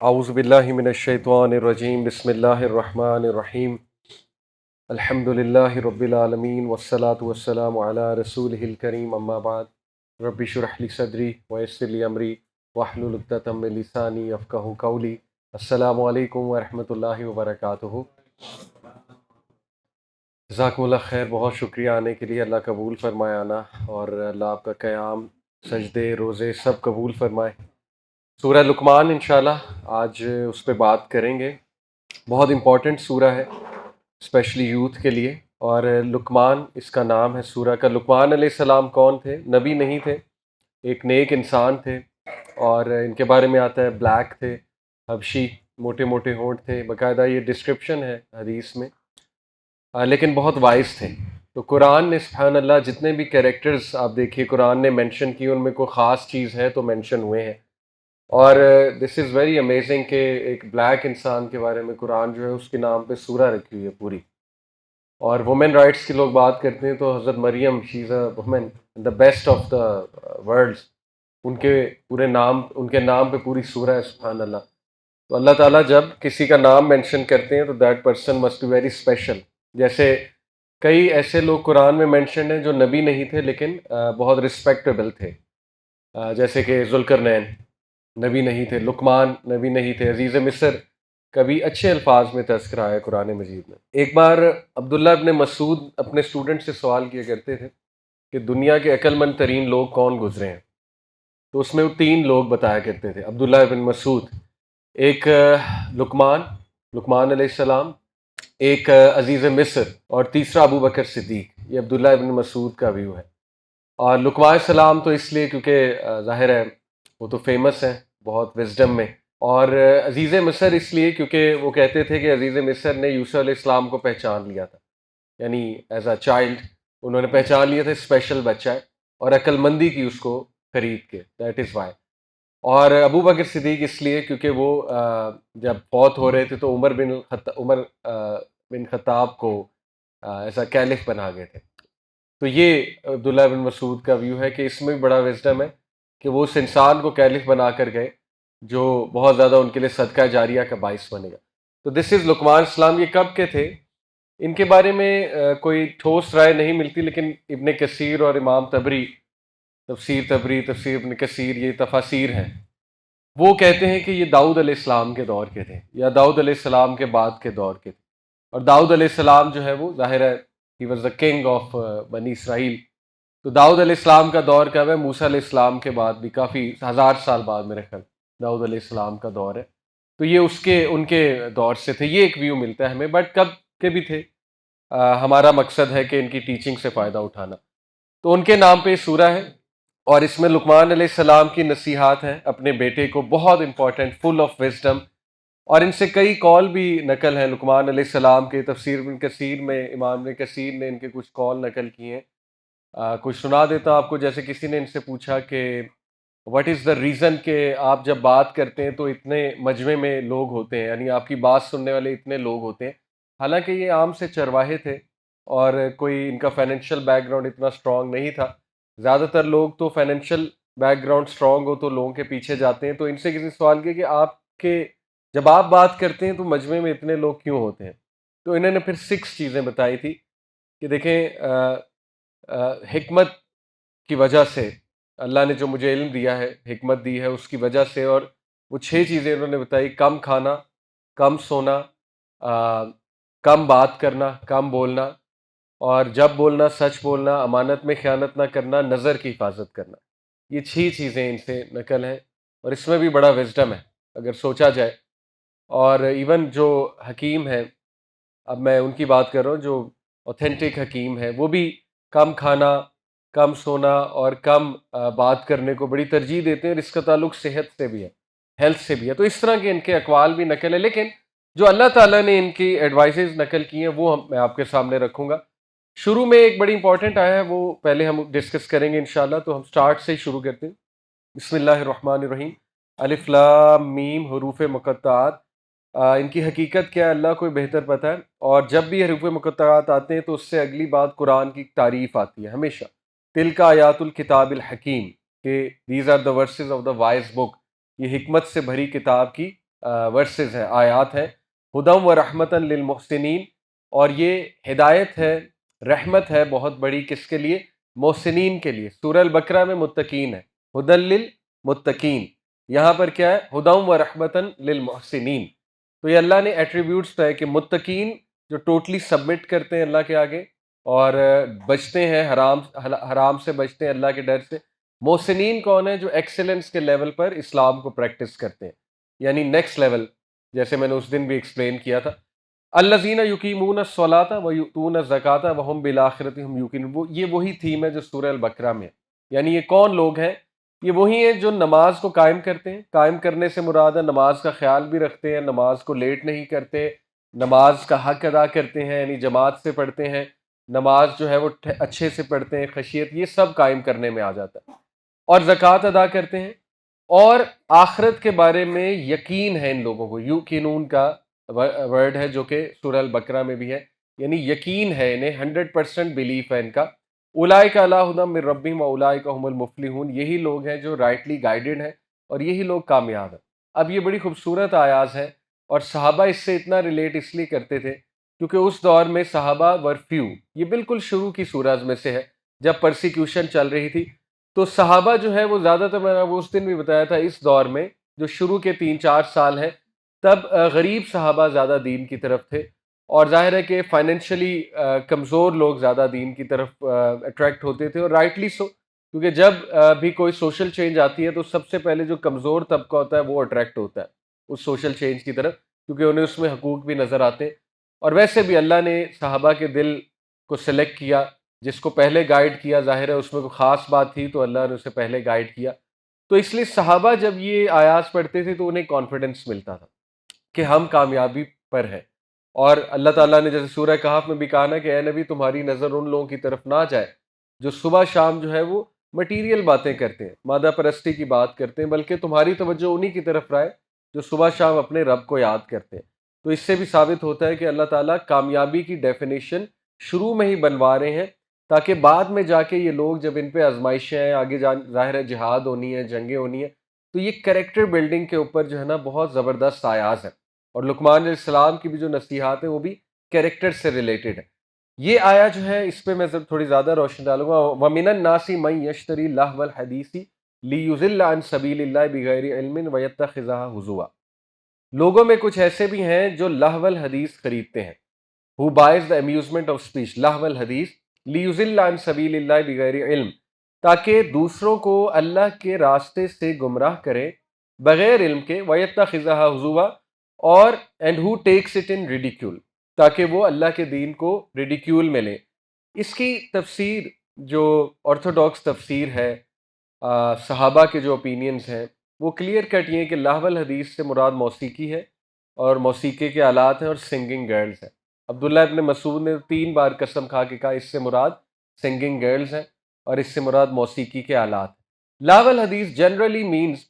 اعوذ باللہ من الشیطان الرجیم بسم اللہ الرحمن الرحیم الحمد للہ رب العالمین والصلاة والسلام علی رسولہ الکریم اما بعد رب اشرح لی صدری ویسر لی امری واحلل عقدۃ من لسانی یفقہوا قولی۔ السلام علیکم ورحمۃ اللہ وبرکاتہ۔ جزاکم اللہ خیر، بہت شکریہ آنے کے لیے، اللہ قبول فرمائے آنا، اور اللہ آپ کا قیام، سجدے، روزے سب قبول فرمائے۔ سورہ لقمان انشاءاللہ آج اس پہ بات کریں گے۔ بہت امپورٹنٹ سورہ ہے اسپیشلی یوتھ کے لیے، اور لقمان اس کا نام ہے سورہ کا۔ لقمان علیہ السلام کون تھے؟ نبی نہیں تھے، ایک نیک انسان تھے، اور ان کے بارے میں آتا ہے بلیک تھے، حبشی، موٹے موٹے ہونٹ تھے، باقاعدہ یہ ڈسکرپشن ہے حدیث میں، لیکن بہت وائز تھے۔ تو قرآن نے سبحان اللہ جتنے بھی کیریکٹرز آپ دیکھیے قرآن نے مینشن کیے، ان میں کوئی خاص چیز ہے تو مینشن ہوئے ہیں، اور دس از ویری امیزنگ کہ ایک بلیک انسان کے بارے میں قرآن جو ہے اس کے نام پہ سورہ رکھی ہوئی ہے پوری۔ اور وومن رائٹس کے لوگ بات کرتے ہیں تو حضرت Maryam, she is a woman, the best of the worlds, ان کے پورے نام، ان کے نام پہ پوری سورہ ہے، سبحان اللہ۔ تو اللہ تعالیٰ جب کسی کا نام مینشن کرتے ہیں تو that person must be very special. جیسے کئی ایسے لوگ قرآن میں مینشنڈ ہیں جو نبی نہیں تھے لیکن بہت رسپیکٹیبل تھے، جیسے کہ ذوالقرنین نبی نہیں تھے، لقمان نبی نہیں تھے، عزیز مصر کبھی اچھے الفاظ میں تذکرہ ہے قرآن مجید میں۔ ایک بار عبداللہ ابن مسعود اپنے اسٹوڈنٹ سے سوال کیا کرتے تھے کہ دنیا کے عقل مند ترین لوگ کون گزرے ہیں، تو اس میں وہ تین لوگ بتایا کرتے تھے عبداللہ ابن مسعود، ایک لقمان علیہ السلام، ایک عزیز مصر، اور تیسرا ابو بکر صدیق۔ یہ عبداللہ ابن مسعود کا ویو ہے۔ اور لقمان السلام تو اس لیے کیونکہ ظاہر ہے وہ تو فیمس ہیں بہت وزڈم میں، اور عزیز مصر اس لیے کیونکہ وہ کہتے تھے کہ عزیز مصر نے یوسف علیہ السلام کو پہچان لیا تھا، یعنی ایز اے چائلڈ انہوں نے پہچان لیا تھا، اسپیشل بچہ ہے، اور عقل مندی کی اس کو خرید کے، دیٹ از وائی۔ اور ابو بکر صدیق اس لیے کیونکہ وہ جب فوت ہو رہے تھے تو عمر بن خطاب کو ایسا کیلف بنا گئے تھے۔ تو یہ عبداللہ بن مسعود کا ویو ہے کہ اس میں بھی بڑا وزڈم ہے کہ وہ اس انسان کو کیلف بنا کر گئے جو بہت زیادہ ان کے لیے صدقہ جاریہ کا باعث بنے گا۔ تو دس از لقمان السلام۔ یہ کب کے تھے؟ ان کے بارے میں کوئی ٹھوس رائے نہیں ملتی، لیکن ابن کثیر اور امام طبری، تفسیر ابن کثیر، یہ تفاسیر ہیں، وہ کہتے ہیں کہ یہ داؤد علیہ السلام کے دور کے تھے، یا داؤد علیہ السلام کے بعد کے دور کے تھے۔ اور داؤد علیہ السلام جو ہے وہ ظاہر ہے he was the king of بنی اسرائیل۔ تو داؤد علیہ السلام کا دور کب ہے؟ موسیٰ علیہ السلام کے بعد بھی کافی 1000 سال بعد میرے خیال داؤد علیہ السلام کا دور ہے۔ تو یہ ان کے دور سے تھے، یہ ایک ویو ملتا ہے ہمیں، بٹ کب کے بھی تھے، ہمارا مقصد ہے کہ ان کی ٹیچنگ سے فائدہ اٹھانا۔ تو ان کے نام پہ یہ سورہ ہے، اور اس میں لقمان علیہ السلام کی نصیحات ہیں اپنے بیٹے کو، بہت امپورٹنٹ، فل آف وزڈم، اور ان سے کئی قول بھی نقل ہیں لقمان علیہ السلام کے۔ تفسیر ابن کثیر میں امام ابن کثیر نے ان کے کچھ قول نقل کیے ہیں، کچھ سنا دیتا ہوں آپ کو۔ جیسے کسی نے ان سے پوچھا کہ واٹ از دا ریزن کہ آپ جب بات کرتے ہیں تو اتنے مجمع میں لوگ ہوتے ہیں، یعنی آپ کی بات سننے والے اتنے لوگ ہوتے ہیں، حالانکہ یہ عام سے چرواہے تھے اور کوئی ان کا فائنینشیل بیک گراؤنڈ اتنا اسٹرانگ نہیں تھا۔ زیادہ تر لوگ تو فائنینشیل بیک گراؤنڈ اسٹرانگ ہو تو لوگوں کے پیچھے جاتے ہیں۔ تو ان سے کسی نے سوال کیا کہ آپ کے جب آپ بات کرتے ہیں تو مجمع میں اتنے لوگ کیوں ہوتے ہیں؟ تو انہوں نے پھر 6 چیزیں بتائی تھی کہ دیکھیں، حکمت کی وجہ سے، اللہ نے جو مجھے علم دیا ہے، حکمت دی ہے، اس کی وجہ سے، اور وہ 6 چیزیں انہوں نے بتائی: کم کھانا، کم سونا، کم بات کرنا، کم بولنا، اور جب بولنا سچ بولنا، امانت میں خیانت نہ کرنا، نظر کی حفاظت کرنا۔ یہ 6 چیزیں ان سے نقل ہیں، اور اس میں بھی بڑا وزڈم ہے اگر سوچا جائے۔ اور ایون جو حکیم ہیں، اب میں ان کی بات کر رہا ہوں جو اوتھینٹک حکیم ہے، وہ بھی کم کھانا، کم سونا اور کم بات کرنے کو بڑی ترجیح دیتے ہیں، اور اس کا تعلق صحت سے بھی ہے، ہیلتھ سے بھی ہے۔ تو اس طرح کے ان کے اقوال بھی نقل ہے، لیکن جو اللہ تعالیٰ نے ان کی ایڈوائسز نقل کی ہیں وہ میں آپ کے سامنے رکھوں گا۔ شروع میں ایک بڑی امپورٹنٹ آیا ہے، وہ پہلے ہم ڈسکس کریں گے انشاءاللہ، تو ہم سٹارٹ سے ہی شروع کرتے ہیں۔ بسم اللہ الرحمن الرحیم۔ الف لام میم، حروف مقطعات، ان کی حقیقت کیا ہے اللہ کو بہتر پتہ ہے، اور جب بھی حروف مقطعات آتے ہیں تو اس سے اگلی بات قرآن کی تعریف آتی ہے ہمیشہ۔ تلک آیات الکتاب الحکیم، کہ these are the verses of the wise book, یہ حکمت سے بھری کتاب کی ورسز ہیں، آیات ہیں، ہدم و رحمتن للمحسنین، اور یہ ہدایت ہے، رحمت ہے بہت بڑی، کس کے لیے؟ محسنین کے لیے۔ سورہ البقرہ میں متقین ہے، ہدل للمتقین، یہاں پر کیا ہے؟ ہدم و رحمتن للمحسنین۔ تو یہ اللہ نے ایٹریبیوٹس ہے کہ متقین جو ٹوٹلی سبمٹ کرتے ہیں اللہ کے آگے اور بچتے ہیں حرام سے بچتے ہیں اللہ کے ڈر سے۔ محسنین کون ہیں؟ جو ایکسلنس کے لیول پر اسلام کو پریکٹس کرتے ہیں، یعنی نیکسٹ لیول، جیسے میں نے اس دن بھی ایکسپلین کیا تھا۔ الذین یقیمون الصلاۃ ویؤتون الزکاۃ وہم بالآخرۃ ہم یوقنون، یہ وہی تھیم ہے جو سورہ البقرہ میں ہے۔ یعنی یہ کون لوگ ہیں؟ یہ وہی ہیں جو نماز کو قائم کرتے ہیں، قائم کرنے سے مراد ہے نماز کا خیال بھی رکھتے ہیں، نماز کو لیٹ نہیں کرتے، نماز کا حق ادا کرتے ہیں، یعنی جماعت سے پڑھتے ہیں، نماز جو ہے وہ اچھے سے پڑھتے ہیں، خشیت، یہ سب قائم کرنے میں آ جاتا ہے، اور زکوٰۃ ادا کرتے ہیں، اور آخرت کے بارے میں یقین ہے ان لوگوں کو۔ یوقنون کا ورڈ ہے جو کہ سورہ البقرہ میں بھی ہے، یعنی یقین ہے انہیں، 100% بلیف ہے ان کا۔ اولئک علی ھدی من ربہم واولئک ھم المفلحون، یہی لوگ ہیں جو رائٹلی گائیڈڈ ہیں اور یہی لوگ کامیاب ہیں۔ اب یہ بڑی خوبصورت آیات ہیں، اور صحابہ اس سے اتنا ریلیٹ اس لیے کرتے تھے کیونکہ اس دور میں صحابہ ور فیو، یہ بالکل شروع کی سورج میں سے ہے جب پرسیکیوشن چل رہی تھی، تو صحابہ جو ہے وہ زیادہ تر، میں نے اس دن بھی بتایا تھا، اس دور میں جو شروع کے 3-4 سال ہیں، تب غریب صحابہ زیادہ دین کی طرف تھے، اور ظاہر ہے کہ فائنینشلی کمزور لوگ زیادہ دین کی طرف اٹریکٹ ہوتے تھے، اور رائٹلی سو، کیونکہ جب بھی کوئی سوشل چینج آتی ہے تو سب سے پہلے جو کمزور طبقہ ہوتا ہے وہ اٹریکٹ ہوتا ہے اس سوشل چینج کی طرف، کیونکہ انہیں اس میں حقوق بھی نظر آتے ہیں۔ اور ویسے بھی اللہ نے صحابہ کے دل کو سلیکٹ کیا، جس کو پہلے گائیڈ کیا، ظاہر ہے اس میں کوئی خاص بات تھی تو اللہ نے اسے پہلے گائیڈ کیا، تو اس لیے صحابہ جب یہ آیات پڑھتے تھے تو انہیں کانفیڈنس ملتا تھا کہ ہم کامیابی پر ہیں۔ اور اللہ تعالیٰ نے جیسے سورہ کہف میں بھی کہا نا کہ اے نبی تمہاری نظر ان لوگوں کی طرف نہ جائے جو صبح شام جو ہے وہ مٹیریل باتیں کرتے ہیں، مادہ پرستی کی بات کرتے ہیں، بلکہ تمہاری توجہ انہی کی طرف رہے جو صبح شام اپنے رب کو یاد کرتے ہیں۔ تو اس سے بھی ثابت ہوتا ہے کہ اللہ تعالیٰ کامیابی کی ڈیفینیشن شروع میں ہی بنوا رہے ہیں، تاکہ بعد میں جا کے یہ لوگ جب ان پہ آزمائشیں ہیں، آگے ظاہر ہے جہاد ہونی ہے، جنگیں ہونی ہیں، تو یہ کریکٹر بلڈنگ کے اوپر جو ہے نا بہت زبردست آیات ہے، اور لقمان علیہ السلام کی بھی جو نصیحات ہیں وہ بھی کریکٹر سے ریلیٹڈ ہے۔ یہ آیا جو ہے اس پہ میں تھوڑی زیادہ روشنی ڈالوں گا۔ وَمِنَ النَّاسِ مَن يَشْتَرِي لَهْوَ الْحَدِيثِ لِيُضِلَّ عَن سَبِيلِ اللَّهِ بِغَيْرِ عِلْمٍ وَيَتَّخِذَهَا هُزُوًا، لوگوں میں کچھ ایسے بھی ہیں جو لہو الحدیث خریدتے ہیں، who buys the amusement of speech، لہو الحدیث، لِيُضِلَّ عَن سَبِيلِ اللَّهِ بِغَيْرِ علم، تاکہ دوسروں کو اللہ کے راستے سے گمراہ کریں بغیر علم کے، وَيَتَّخِذَهَا هُزُوًا، اور and who takes it in ridicule، تاکہ وہ اللہ کے دین کو ریڈیکیول میں لیں۔ اس کی تفسیر جو آرتھوڈاکس تفسیر ہے، صحابہ کے جو اوپینینز ہیں، وہ کلیئر کٹ یہ ہے کہ لہو الحدیث سے مراد موسیقی ہے، اور موسیقی کے آلات ہیں، اور سنگنگ گرلز ہیں۔ عبداللہ ابن مسعود نے 3 بار قسم کھا کے کہا اس سے مراد سنگنگ گرلز ہیں، اور اس سے مراد موسیقی کے آلات ہیں۔ لہو الحدیث جنرلی مینز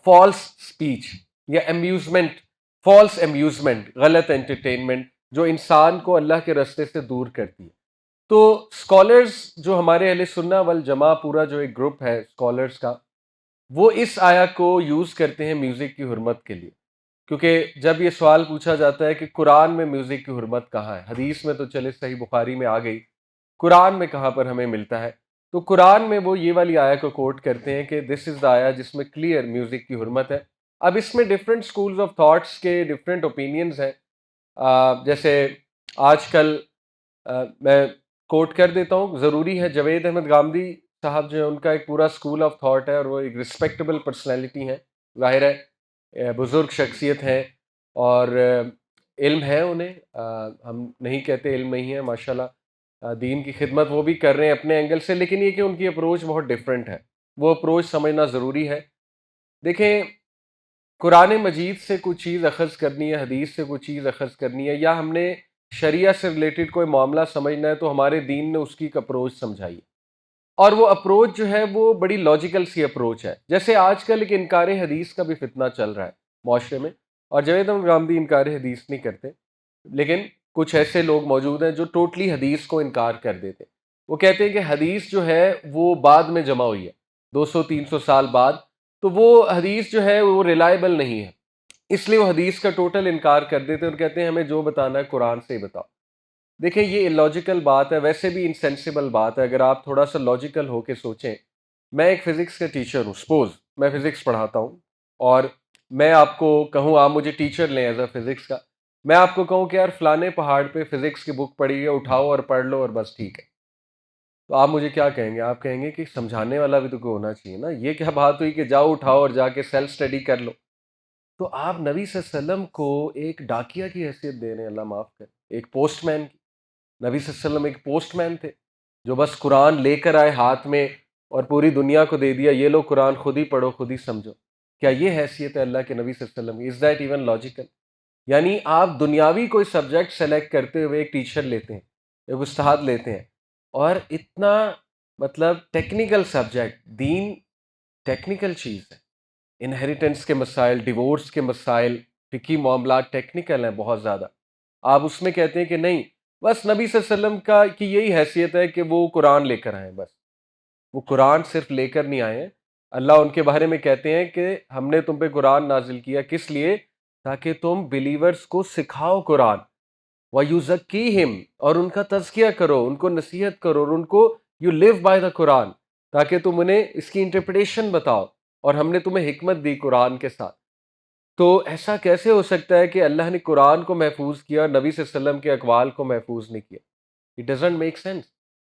فالس اسپیچ یا امیوزمنٹ، فالس امیوزمنٹ، غلط انٹرٹینمنٹ جو انسان کو اللہ کے راستے سے دور کرتی ہے۔ تو اسکالرز جو ہمارے اہل سنہ والجماع پورا جو ایک گروپ ہے اسکالرز کا، وہ اس آیا کو یوز کرتے ہیں میوزک کی حرمت کے لیے، کیونکہ جب یہ سوال پوچھا جاتا ہے کہ قرآن میں میوزک کی حرمت کہاں ہے، حدیث میں تو چلے صحیح بخاری میں آ گئی، قرآن میں کہاں پر ہمیں ملتا ہے، تو قرآن میں وہ یہ والی آیا کو کوٹ کرتے ہیں کہ دس از دا آیا جس میں کلیئر میوزک کی حرمت ہے۔ اب اس میں ڈفرینٹ سکولز آف تھاٹس کے ڈفرینٹ اوپینینز ہیں، جیسے آج کل میں کوٹ کر دیتا ہوں، ضروری ہے، جاوید احمد غامدی صاحب جو ہے ان کا ایک پورا اسکول آف تھاٹ ہے، اور وہ ایک رسپیکٹیبل پرسنالٹی ہیں، ظاہر ہے بزرگ شخصیت ہیں، اور علم ہے انہیں، ہم نہیں کہتے علم نہیں ہے، ماشاءاللہ دین کی خدمت وہ بھی کر رہے ہیں اپنے اینگل سے، لیکن یہ کہ ان کی اپروچ بہت ڈفرینٹ ہے، وہ اپروچ سمجھنا ضروری ہے۔ دیکھیں، قرآن مجید سے کوئی چیز اخذ کرنی ہے، حدیث سے کوئی چیز اخذ کرنی ہے، یا ہم نے شریعہ سے ریلیٹڈ کوئی معاملہ سمجھنا ہے، تو ہمارے دین نے اس کی ایک اپروچ سمجھائی ہے، اور وہ اپروچ جو ہے وہ بڑی لاجیکل سی اپروچ ہے۔ جیسے آج کل ایک انکار حدیث کا بھی فتنہ چل رہا ہے معاشرے میں، اور جاوید احمد غامدی انکار حدیث نہیں کرتے، لیکن کچھ ایسے لوگ موجود ہیں جو ٹوٹلی حدیث کو انکار کر دیتے ہیں۔ وہ کہتے ہیں کہ حدیث جو ہے وہ بعد میں جمع ہوئی ہے، 200-300 سال بعد، تو وہ حدیث جو ہے وہ ریلائبل نہیں ہے، اس لیے وہ حدیث کا ٹوٹل انکار کر دیتے ہیں اور کہتے ہیں ہمیں جو بتانا ہے قرآن سے ہی بتاؤ. دیکھیں یہ illogical بات ہے، ویسے بھی انسینسیبل بات ہے. اگر آپ تھوڑا سا لاجیکل ہو کے سوچیں، میں ایک فزکس کا ٹیچر ہوں، سپوز میں فزکس پڑھاتا ہوں اور میں آپ کو کہوں آپ مجھے ٹیچر لیں ایز اے فزکس کا، میں آپ کو کہوں کہ یار فلانے پہاڑ پہ فزکس کی بک پڑھی ہے، اٹھاؤ اور پڑھ لو اور بس ٹھیک ہے، تو آپ مجھے کیا کہیں گے؟ آپ کہیں گے کہ سمجھانے والا بھی تو کوئی ہونا چاہیے نا، یہ کیا بات ہوئی کہ جاؤ اٹھاؤ اور جا کے سیلف اسٹڈی کر لو. تو آپ نبی صلی اللہ علیہ وسلم کو ایک ڈاکیہ کی حیثیت دے رہے ہیں، اللہ معاف کرے، ایک پوسٹ مین کی. نبی صلی اللہ علیہ وسلم ایک پوسٹ مین تھے جو بس قرآن لے کر آئے ہاتھ میں اور پوری دنیا کو دے دیا، یہ لو قرآن خود ہی پڑھو خود ہی سمجھو. کیا یہ حیثیت ہے اللہ کے نبی صلی اللہ علیہ وسلم کی؟ Is that even logical? یعنی آپ دنیاوی کوئی سبجیکٹ سلیکٹ کرتے ہوئے ایک ٹیچر لیتے ہیں، ایک استاد لیتے ہیں، اور اتنا مطلب ٹیکنیکل سبجیکٹ، دین ٹیکنیکل چیز ہے. انہیریٹنس کے مسائل، ڈیورس کے مسائل، فقہی معاملات ٹیکنیکل ہیں بہت زیادہ. آپ اس میں کہتے ہیں کہ نہیں، بس نبی صلی اللہ علیہ وسلم کا کی یہی حیثیت ہے کہ وہ قرآن لے کر آئیں. بس وہ قرآن صرف لے کر نہیں آئے ہیں. اللہ ان کے بارے میں کہتے ہیں کہ ہم نے تم پہ قرآن نازل کیا کس لیے؟ تاکہ تم بلیورز کو سکھاؤ قرآن، وَيُزَكِّيهِمْ، اور ان کا تزکیہ کرو، ان کو نصیحت کرو، اور ان کو یو لیو بائی دا قرآن، تاکہ تم انہیں اس کی انٹرپریٹیشن بتاؤ. اور ہم نے تمہیں حکمت دی قرآن کے ساتھ. تو ایسا کیسے ہو سکتا ہے کہ اللہ نے قرآن کو محفوظ کیا، نبی صلی اللہ علیہ وسلم کے اقوال کو محفوظ نہیں کیا؟ It doesn't make sense.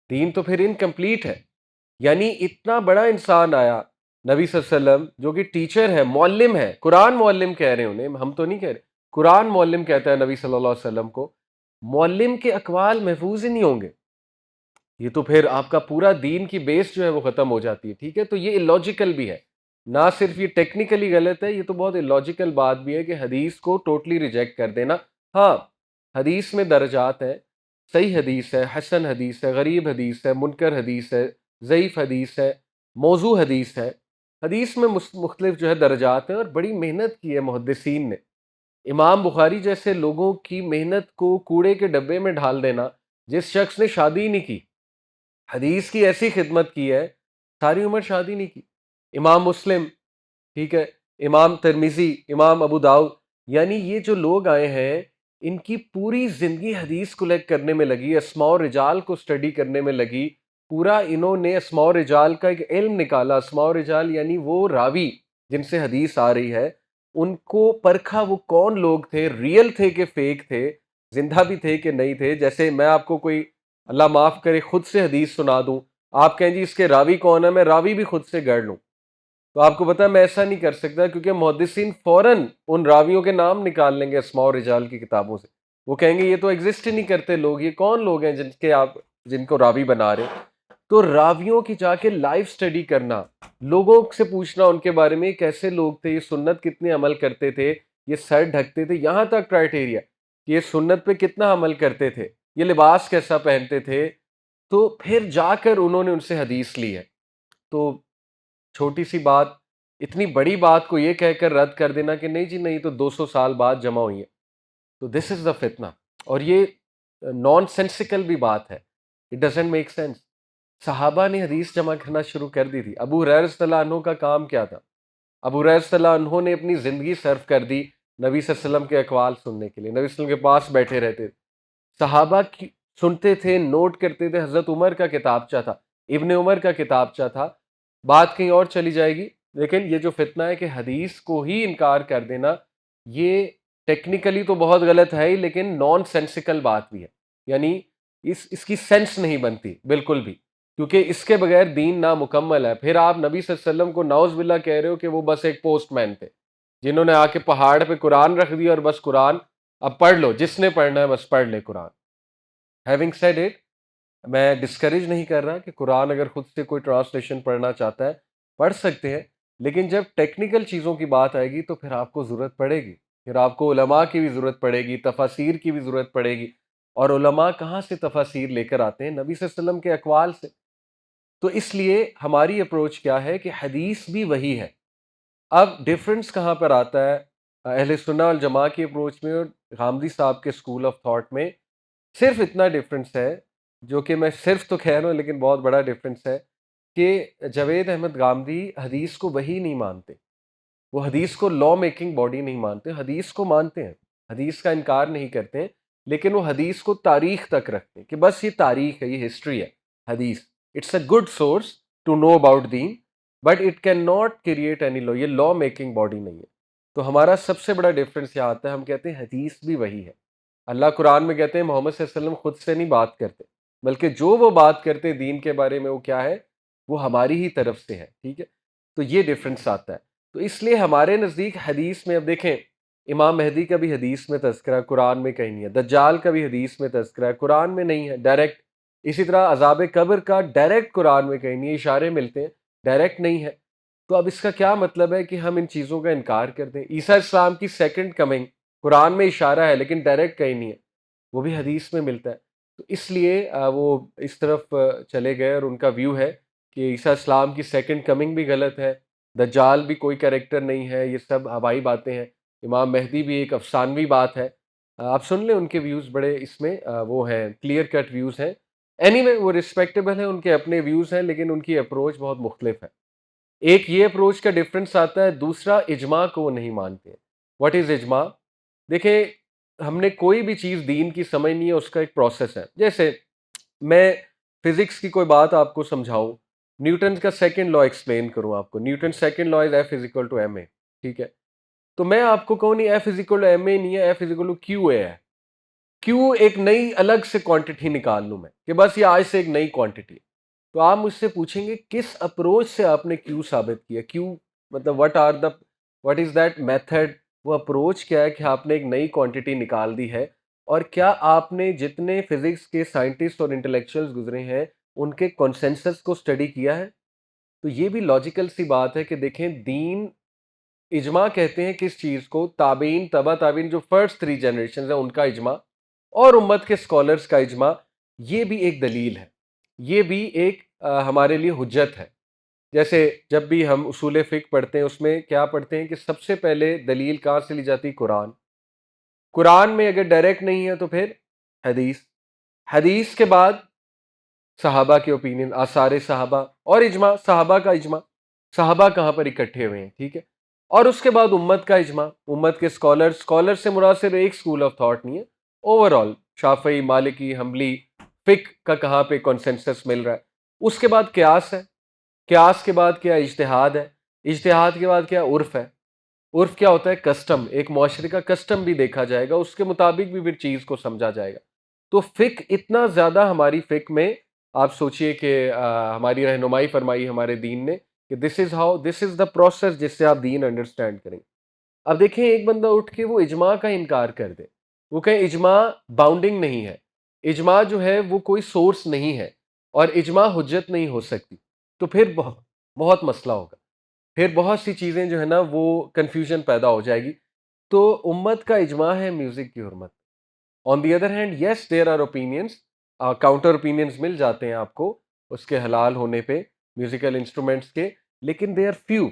Then تو پھر انکمپلیٹ ہے. یعنی اتنا بڑا انسان آیا نبی صلی اللہ علیہ وسلم جو کہ ٹیچر ہے، معلم ہے، قرآن معلم کہہ رہے ہیں انہیں، ہم تو نہیں کہہ رہے، قرآن معلم کہتا ہے نبی صلی اللہ علیہ وسلم کو. معلم کے اقوال محفوظ ہی نہیں ہوں گے، یہ تو پھر آپ کا پورا دین کی بیس جو ہے وہ ختم ہو جاتی ہے. ٹھیک ہے، تو یہ illogical بھی ہے، نہ صرف یہ ٹیکنیکلی غلط ہے، یہ تو بہت illogical بات بھی ہے کہ حدیث کو ٹوٹلی ریجیکٹ کر دینا. ہاں، حدیث میں درجات ہیں، صحیح حدیث ہے، حسن حدیث ہے، غریب حدیث ہے، منکر حدیث ہے، ضعیف حدیث ہے، موضوع حدیث ہے. حدیث میں مختلف جو ہے درجات ہیں، اور بڑی محنت کی ہے محدثین نے. امام بخاری جیسے لوگوں کی محنت کو کوڑے کے ڈبے میں ڈال دینا، جس شخص نے شادی ہی نہیں کی، حدیث کی ایسی خدمت کی ہے، ساری عمر شادی نہیں کی. امام مسلم، ٹھیک ہے، امام ترمذی، امام ابو داؤد، یعنی یہ جو لوگ آئے ہیں ان کی پوری زندگی حدیث کلیکٹ کرنے میں لگی، اسماء و رجال کو اسٹڈی کرنے میں لگی. پورا انہوں نے اسماء و رجال کا ایک علم نکالا. اسماء و رجال یعنی وہ راوی جن سے حدیث آ رہی ہے، ان کو پرکھا وہ کون لوگ تھے، ریئل تھے کہ فیک تھے، زندہ بھی تھے کہ نہیں تھے. جیسے میں آپ کو کوئی، اللہ معاف کرے، خود سے حدیث سنا دوں، آپ کہیں جی اس کے راوی کون ہے، میں راوی بھی خود سے گڑھ لوں، تو آپ کو پتا ہے میں ایسا نہیں کر سکتا، کیونکہ محدثین فوراً ان راویوں کے نام نکال لیں گے اسماء و رجال کی کتابوں سے. وہ کہیں گے یہ تو ایگزسٹ ہی نہیں کرتے لوگ، یہ کون لوگ ہیں جن کو راوی بنا رہے ہیں. تو راویوں کی جا کے لائف سٹڈی کرنا، لوگوں سے پوچھنا ان کے بارے میں کیسے لوگ تھے، یہ سنت کتنے عمل کرتے تھے، یہ سر ڈھکتے تھے، یہاں تک کرائٹیریا کہ یہ سنت پہ کتنا عمل کرتے تھے، یہ لباس کیسا پہنتے تھے. تو پھر جا کر انہوں نے ان سے حدیث لی ہے. تو چھوٹی سی بات، اتنی بڑی بات کو یہ کہہ کر رد کر دینا کہ نہیں جی نہیں، تو 200 سال بعد جمع ہوئی ہے، تو دس از دا فتنہ. اور یہ نان سینسیکل بھی بات ہے، اٹ ڈزنٹ میک سینس. صحابہ نے حدیث جمع کرنا شروع کر دی تھی. ابو ہریرہ رضی اللہ عنہ کا کام کیا تھا؟ ابو ہریرہ رضی اللہ عنہ نے اپنی زندگی صرف کر دی نبی صلی اللہ علیہ وسلم کے اقوال سننے کے لیے، نبی صلی اللہ علیہ وسلم کے پاس بیٹھے رہتے تھے، صحابہ کی سنتے تھے، نوٹ کرتے تھے. حضرت عمر کا کتابچہ تھا، ابن عمر کا کتابچہ تھا. بات کہیں اور چلی جائے گی، لیکن یہ جو فتنہ ہے کہ حدیث کو ہی انکار کر دینا، یہ ٹیکنیکلی تو بہت غلط ہے ہی، لیکن نان سینسیکل بات بھی ہے. یعنی اس کی سینس نہیں بنتی بالکل بھی، کیونکہ اس کے بغیر دین نامکمل ہے. پھر آپ نبی صلی اللہ علیہ وسلم کو نعوذ باللہ کہہ رہے ہو کہ وہ بس ایک پوسٹ مین تھے جنہوں نے آ کے پہاڑ پہ قرآن رکھ دیا اور بس قرآن اب پڑھ لو، جس نے پڑھنا ہے بس پڑھ لے قرآن. ہیونگ سیڈ اٹ، میں ڈسکریج نہیں کر رہا کہ قرآن اگر خود سے کوئی ٹرانسلیشن پڑھنا چاہتا ہے پڑھ سکتے ہیں، لیکن جب ٹیکنیکل چیزوں کی بات آئے گی تو پھر آپ کو ضرورت پڑے گی، پھر آپ کو علماء کی بھی ضرورت پڑے گی، تفاسیر کی بھی ضرورت پڑے گی. اور علماء کہاں سے تفاسیر لے کر آتے ہیں؟ نبی صلی اللہ علیہ وسلم کے اقوال سے. تو اس لیے ہماری اپروچ کیا ہے کہ حدیث بھی وہی ہے. اب ڈفرنس کہاں پر آتا ہے اہل سنہ والجماع کی اپروچ میں اور غامدی صاحب کے اسکول آف تھاٹ میں؟ صرف اتنا ڈفرنس ہے، جو کہ میں صرف تو کہہ رہا ہوں لیکن بہت بڑا ڈفرنس ہے، کہ جاوید احمد غامدی حدیث کو وحی نہیں مانتے. وہ حدیث کو لا میکنگ باڈی نہیں مانتے، حدیث کو مانتے ہیں، حدیث کا انکار نہیں کرتے ہیں، لیکن وہ حدیث کو تاریخ تک رکھتے ہیں کہ بس یہ تاریخ ہے، یہ ہسٹری ہے حدیث. It's a good source to know about دین but it can not create any law. یہ لا میکنگ باڈی نہیں ہے. تو ہمارا سب سے بڑا ڈفرینس یہاں آتا ہے، ہم کہتے ہیں حدیث بھی وہی ہے. اللہ قرآن میں کہتے ہیں محمد صلی اللہ علیہ وسلم خود سے نہیں بات کرتے، بلکہ جو وہ بات کرتے دین کے بارے میں وہ کیا ہے، وہ ہماری ہی طرف سے ہے. ٹھیک ہے، تو یہ ڈفرینس آتا ہے. تو اس لیے ہمارے نزدیک حدیث میں، اب دیکھیں امام مہدی کا بھی حدیث میں تذکرہ قرآن میں کہیں نہیں ہے، دجال کا بھی حدیث میں تذکرہ ہے قرآن میں نہیں ہے ڈائریکٹ. اسی طرح عذاب قبر کا ڈائریکٹ قرآن میں کہیں نہیں ہے، اشارے ملتے ہیں، ڈائریکٹ نہیں ہے. تو اب اس کا کیا مطلب ہے کہ ہم ان چیزوں کا انکار کر دیں؟ عیسیٰ السلام کی سیکنڈ کمنگ قرآن میں اشارہ ہے لیکن ڈائریکٹ کہیں نہیں ہے، وہ بھی حدیث میں ملتا ہے. تو اس لیے وہ اس طرف چلے گئے اور ان کا ویو ہے کہ عیسیٰ السلام کی سیکنڈ کمنگ بھی غلط ہے، دجال بھی کوئی کریکٹر نہیں ہے، یہ سب ہوائی باتیں ہیں، امام مہدی بھی ایک افسانوی بات ہے. آپ سن لیں ان کے ویوز، بڑے اس میں وہ ہیں، کلیئر کٹ ویوز ہیں. اینی وے وہ رسپیکٹیبل ہیں، ان کے اپنے ویوز ہیں، لیکن ان کی اپروچ بہت مختلف ہے. ایک یہ اپروچ کا ڈفرینس آتا ہے، دوسرا اجماع کو وہ نہیں مانتے ہیں. واٹ از اجماع؟ دیکھیں ہم نے کوئی بھی چیز دین کی سمجھنی ہے، اس کا ایک پروسیس ہے. جیسے میں فزکس کی کوئی بات آپ کو سمجھاؤں، نیوٹن کا سیکنڈ لا ایکسپلین کروں آپ کو، Newton second law is F is equal to M A. ٹھیک ہے، تو میں آپ کو کہوں نہیں F is equal to M A نہیں ہے، F is equal to Q A ہے. کیوں ایک نئی الگ سے کوانٹٹی نکال لوں میں کہ بس یہ آج سے ایک نئی کوانٹٹی. تو آپ مجھ سے پوچھیں گے کس اپروچ سے آپ نے کیوں ثابت کیا، کیوں مطلب واٹ از دیٹ میتھڈ، وہ اپروچ کیا ہے کہ آپ نے ایک نئی کوانٹٹی نکال دی ہے. اور کیا آپ نے جتنے فزکس کے سائنٹسٹ اور انٹلیکچوئلز گزرے ہیں ان کے کنسنسس کو اسٹڈی کیا ہے؟ تو یہ بھی لاجیکل سی بات ہے کہ دیکھیں دین، اجماع کہتے ہیں کس چیز کو، تابعین تبع تابعین جو فرسٹ 3 جنریشنز ہیں ان کا اجماع اور امت کے اسکالرز کا اجماع. یہ بھی ایک دلیل ہے، یہ بھی ایک ہمارے لیے حجت ہے. جیسے جب بھی ہم اصول فقہ پڑھتے ہیں اس میں کیا پڑھتے ہیں کہ سب سے پہلے دلیل کہاں سے لی جاتی؟ قرآن. قرآن میں اگر ڈائریکٹ نہیں ہے تو پھر حدیث، حدیث کے بعد صحابہ کے اوپینین، آثار صحابہ اور اجماع، صحابہ کا اجماع، صحابہ کہاں پر اکٹھے ہوئے ہیں. ٹھیک ہے، اور اس کے بعد امت کا اجماع، امت کے اسکالر سے مراد صرف ایک اسکول آف تھاٹ نہیں ہے، اوور آل شافعی، مالکی، حنبلی فقہ کا کہاں پہ کنسنسس مل رہا ہے. اس کے بعد قیاس ہے، قیاس کے بعد کیا اجتہاد ہے، اجتہاد کے بعد کیا عرف ہے. عرف کیا ہوتا ہے؟ کسٹم، ایک معاشرے کا کسٹم بھی دیکھا جائے گا، اس کے مطابق بھی پھر چیز کو سمجھا جائے گا. تو فقہ اتنا زیادہ ہماری فقہ میں، آپ سوچئے کہ ہماری رہنمائی فرمائی ہمارے دین نے کہ دس از دا پروسیس جس سے آپ دین انڈرسٹینڈ کریں. اب دیکھیں ایک بندہ اٹھ کے وہ اجماع کا انکار کر دے، وہ کہیں اجماع باؤنڈنگ نہیں ہے، اجماع جو ہے وہ کوئی سورس نہیں ہے اور اجماع حجت نہیں ہو سکتی، تو پھر بہت مسئلہ ہوگا، پھر بہت سی چیزیں جو ہے نا وہ کنفیوژن پیدا ہو جائے گی. تو امت کا اجماع ہے میوزک کی حرمت. On the other hand yes there are opinions, counter opinions مل جاتے ہیں آپ کو اس کے حلال ہونے پہ میوزیکل انسٹرومنٹس کے، لیکن دے آر فیو،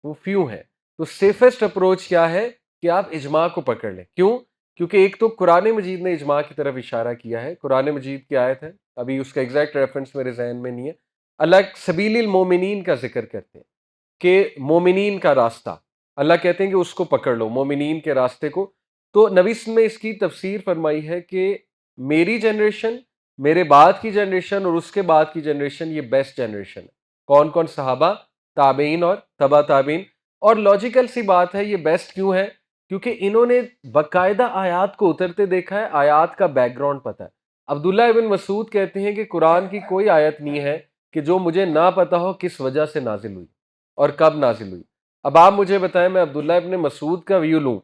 وہ فیو ہیں. تو سیفسٹ اپروچ کیا ہے کہ آپ اجماع کو پکڑ لیں. کیوں؟ کیونکہ ایک تو قرآن مجید نے اجماع کی طرف اشارہ کیا ہے، قرآن مجید کی آیت ہے، ابھی اس کا ایگزیکٹ ریفرنس میرے ذہن میں نہیں ہے، اللہ سبیل المومنین کا ذکر کرتے ہیں کہ مومنین کا راستہ، اللہ کہتے ہیں کہ اس کو پکڑ لو، مومنین کے راستے کو. تو نبی صلی اللہ علیہ وسلم نے اس کی تفسیر فرمائی ہے کہ میری جنریشن، میرے بعد کی جنریشن اور اس کے بعد کی جنریشن یہ بیسٹ جنریشن ہے. کون کون؟ صحابہ، تابعین اور تبع تابعین. اور لاجیکل سی بات ہے، یہ بیسٹ کیوں ہے؟ کیونکہ انہوں نے باقاعدہ آیات کو اترتے دیکھا ہے، آیات کا بیک گراؤنڈ پتہ ہے. عبداللہ ابن مسعود کہتے ہیں کہ قرآن کی کوئی آیت نہیں ہے کہ جو مجھے نہ پتہ ہو کس وجہ سے نازل ہوئی اور کب نازل ہوئی. اب آپ مجھے بتائیں میں عبداللہ ابن مسعود کا ویو لوں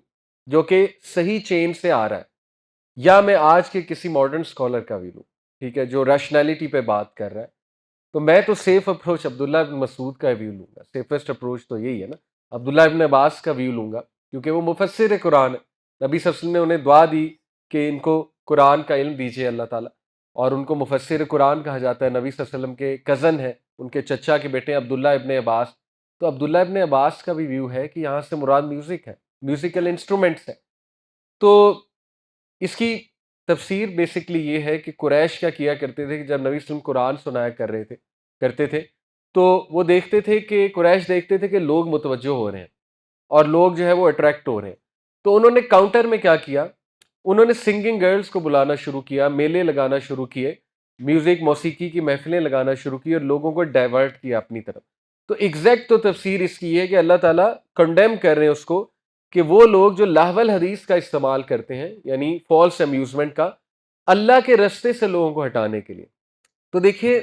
جو کہ صحیح چین سے آ رہا ہے، یا میں آج کے کسی ماڈرن اسکالر کا ویو لوں، ٹھیک ہے، جو ریشنلٹی پہ بات کر رہا ہے. تو میں تو سیف اپروچ عبداللہ ابن مسعود کا ویو لوں گا، سیفسٹ اپروچ تو یہی ہے نا. عبداللہ ابن عباس کا ویو لوں گا کیونکہ وہ مفسر قرآن ہے، نبی صلی اللہ علیہ وسلم نے انہیں دعا دی کہ ان کو قرآن کا علم دیجیے اللہ تعالیٰ، اور ان کو مفسر قرآن کہا جاتا ہے. نبی صلی اللہ علیہ وسلم کے کزن ہیں، ان کے چچا کے بیٹے عبداللہ ابن عباس. تو عبداللہ ابن عباس کا بھی ویو ہے کہ یہاں سے مراد میوزک ہے، میوزیکل انسٹرومنٹس ہے. تو اس کی تفسیر بیسکلی یہ ہے کہ قریش کیا کرتے تھے کہ جب نبی صلی اللہ علیہ وسلم قرآن سنایا کرتے تھے تو وہ دیکھتے تھے کہ قریش دیکھتے تھے کہ لوگ متوجہ ہو رہے ہیں اور لوگ جو ہے وہ اٹریکٹ ہو رہے ہیں. تو انہوں نے کاؤنٹر میں کیا کیا, انہوں نے سنگنگ گرلز کو بلانا شروع کیا, میلے لگانا شروع کیے, میوزک موسیقی کی محفلیں لگانا شروع کی اور لوگوں کو ڈائیورٹ کیا اپنی طرف. تو ایگزیکٹ تو تفسیر اس کی ہے کہ اللہ تعالیٰ کنڈیم کر رہے ہیں اس کو کہ وہ لوگ جو لہو الحدیث کا استعمال کرتے ہیں, یعنی فالس امیوزمنٹ کا, اللہ کے رستے سے لوگوں کو ہٹانے کے لیے. تو دیکھیے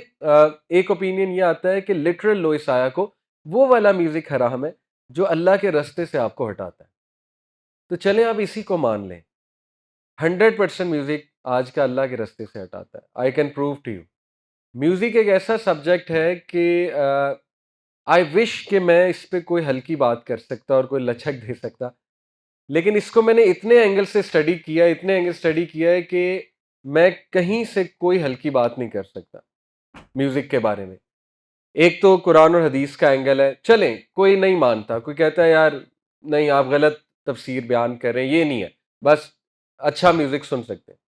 ایک اوپینین یہ آتا ہے کہ لٹرل لوئس آیا کو وہ والا میوزک حرام ہے جو اللہ کے رستے سے آپ کو ہٹاتا ہے. تو چلیں آپ اسی کو مان لیں, 100% میوزک آج کا اللہ کے رستے سے ہٹاتا ہے. I can prove to you. Music ایک ایسا سبجیکٹ ہے کہ آئی وش کہ میں اس پہ کوئی ہلکی بات کر سکتا اور کوئی لچک دے سکتا, لیکن اس کو میں نے اتنے اینگل سے اسٹڈی کیا ہے کہ میں کہیں سے کوئی ہلکی بات نہیں کر سکتا میوزک کے بارے میں. ایک تو قرآن اور حدیث کا اینگل ہے, چلیں کوئی نہیں مانتا, کوئی کہتا ہے یار نہیں آپ غلط تفسیر بیان کر رہے ہیں, یہ نہیں ہے, بس اچھا میوزک سن سکتے ہیں.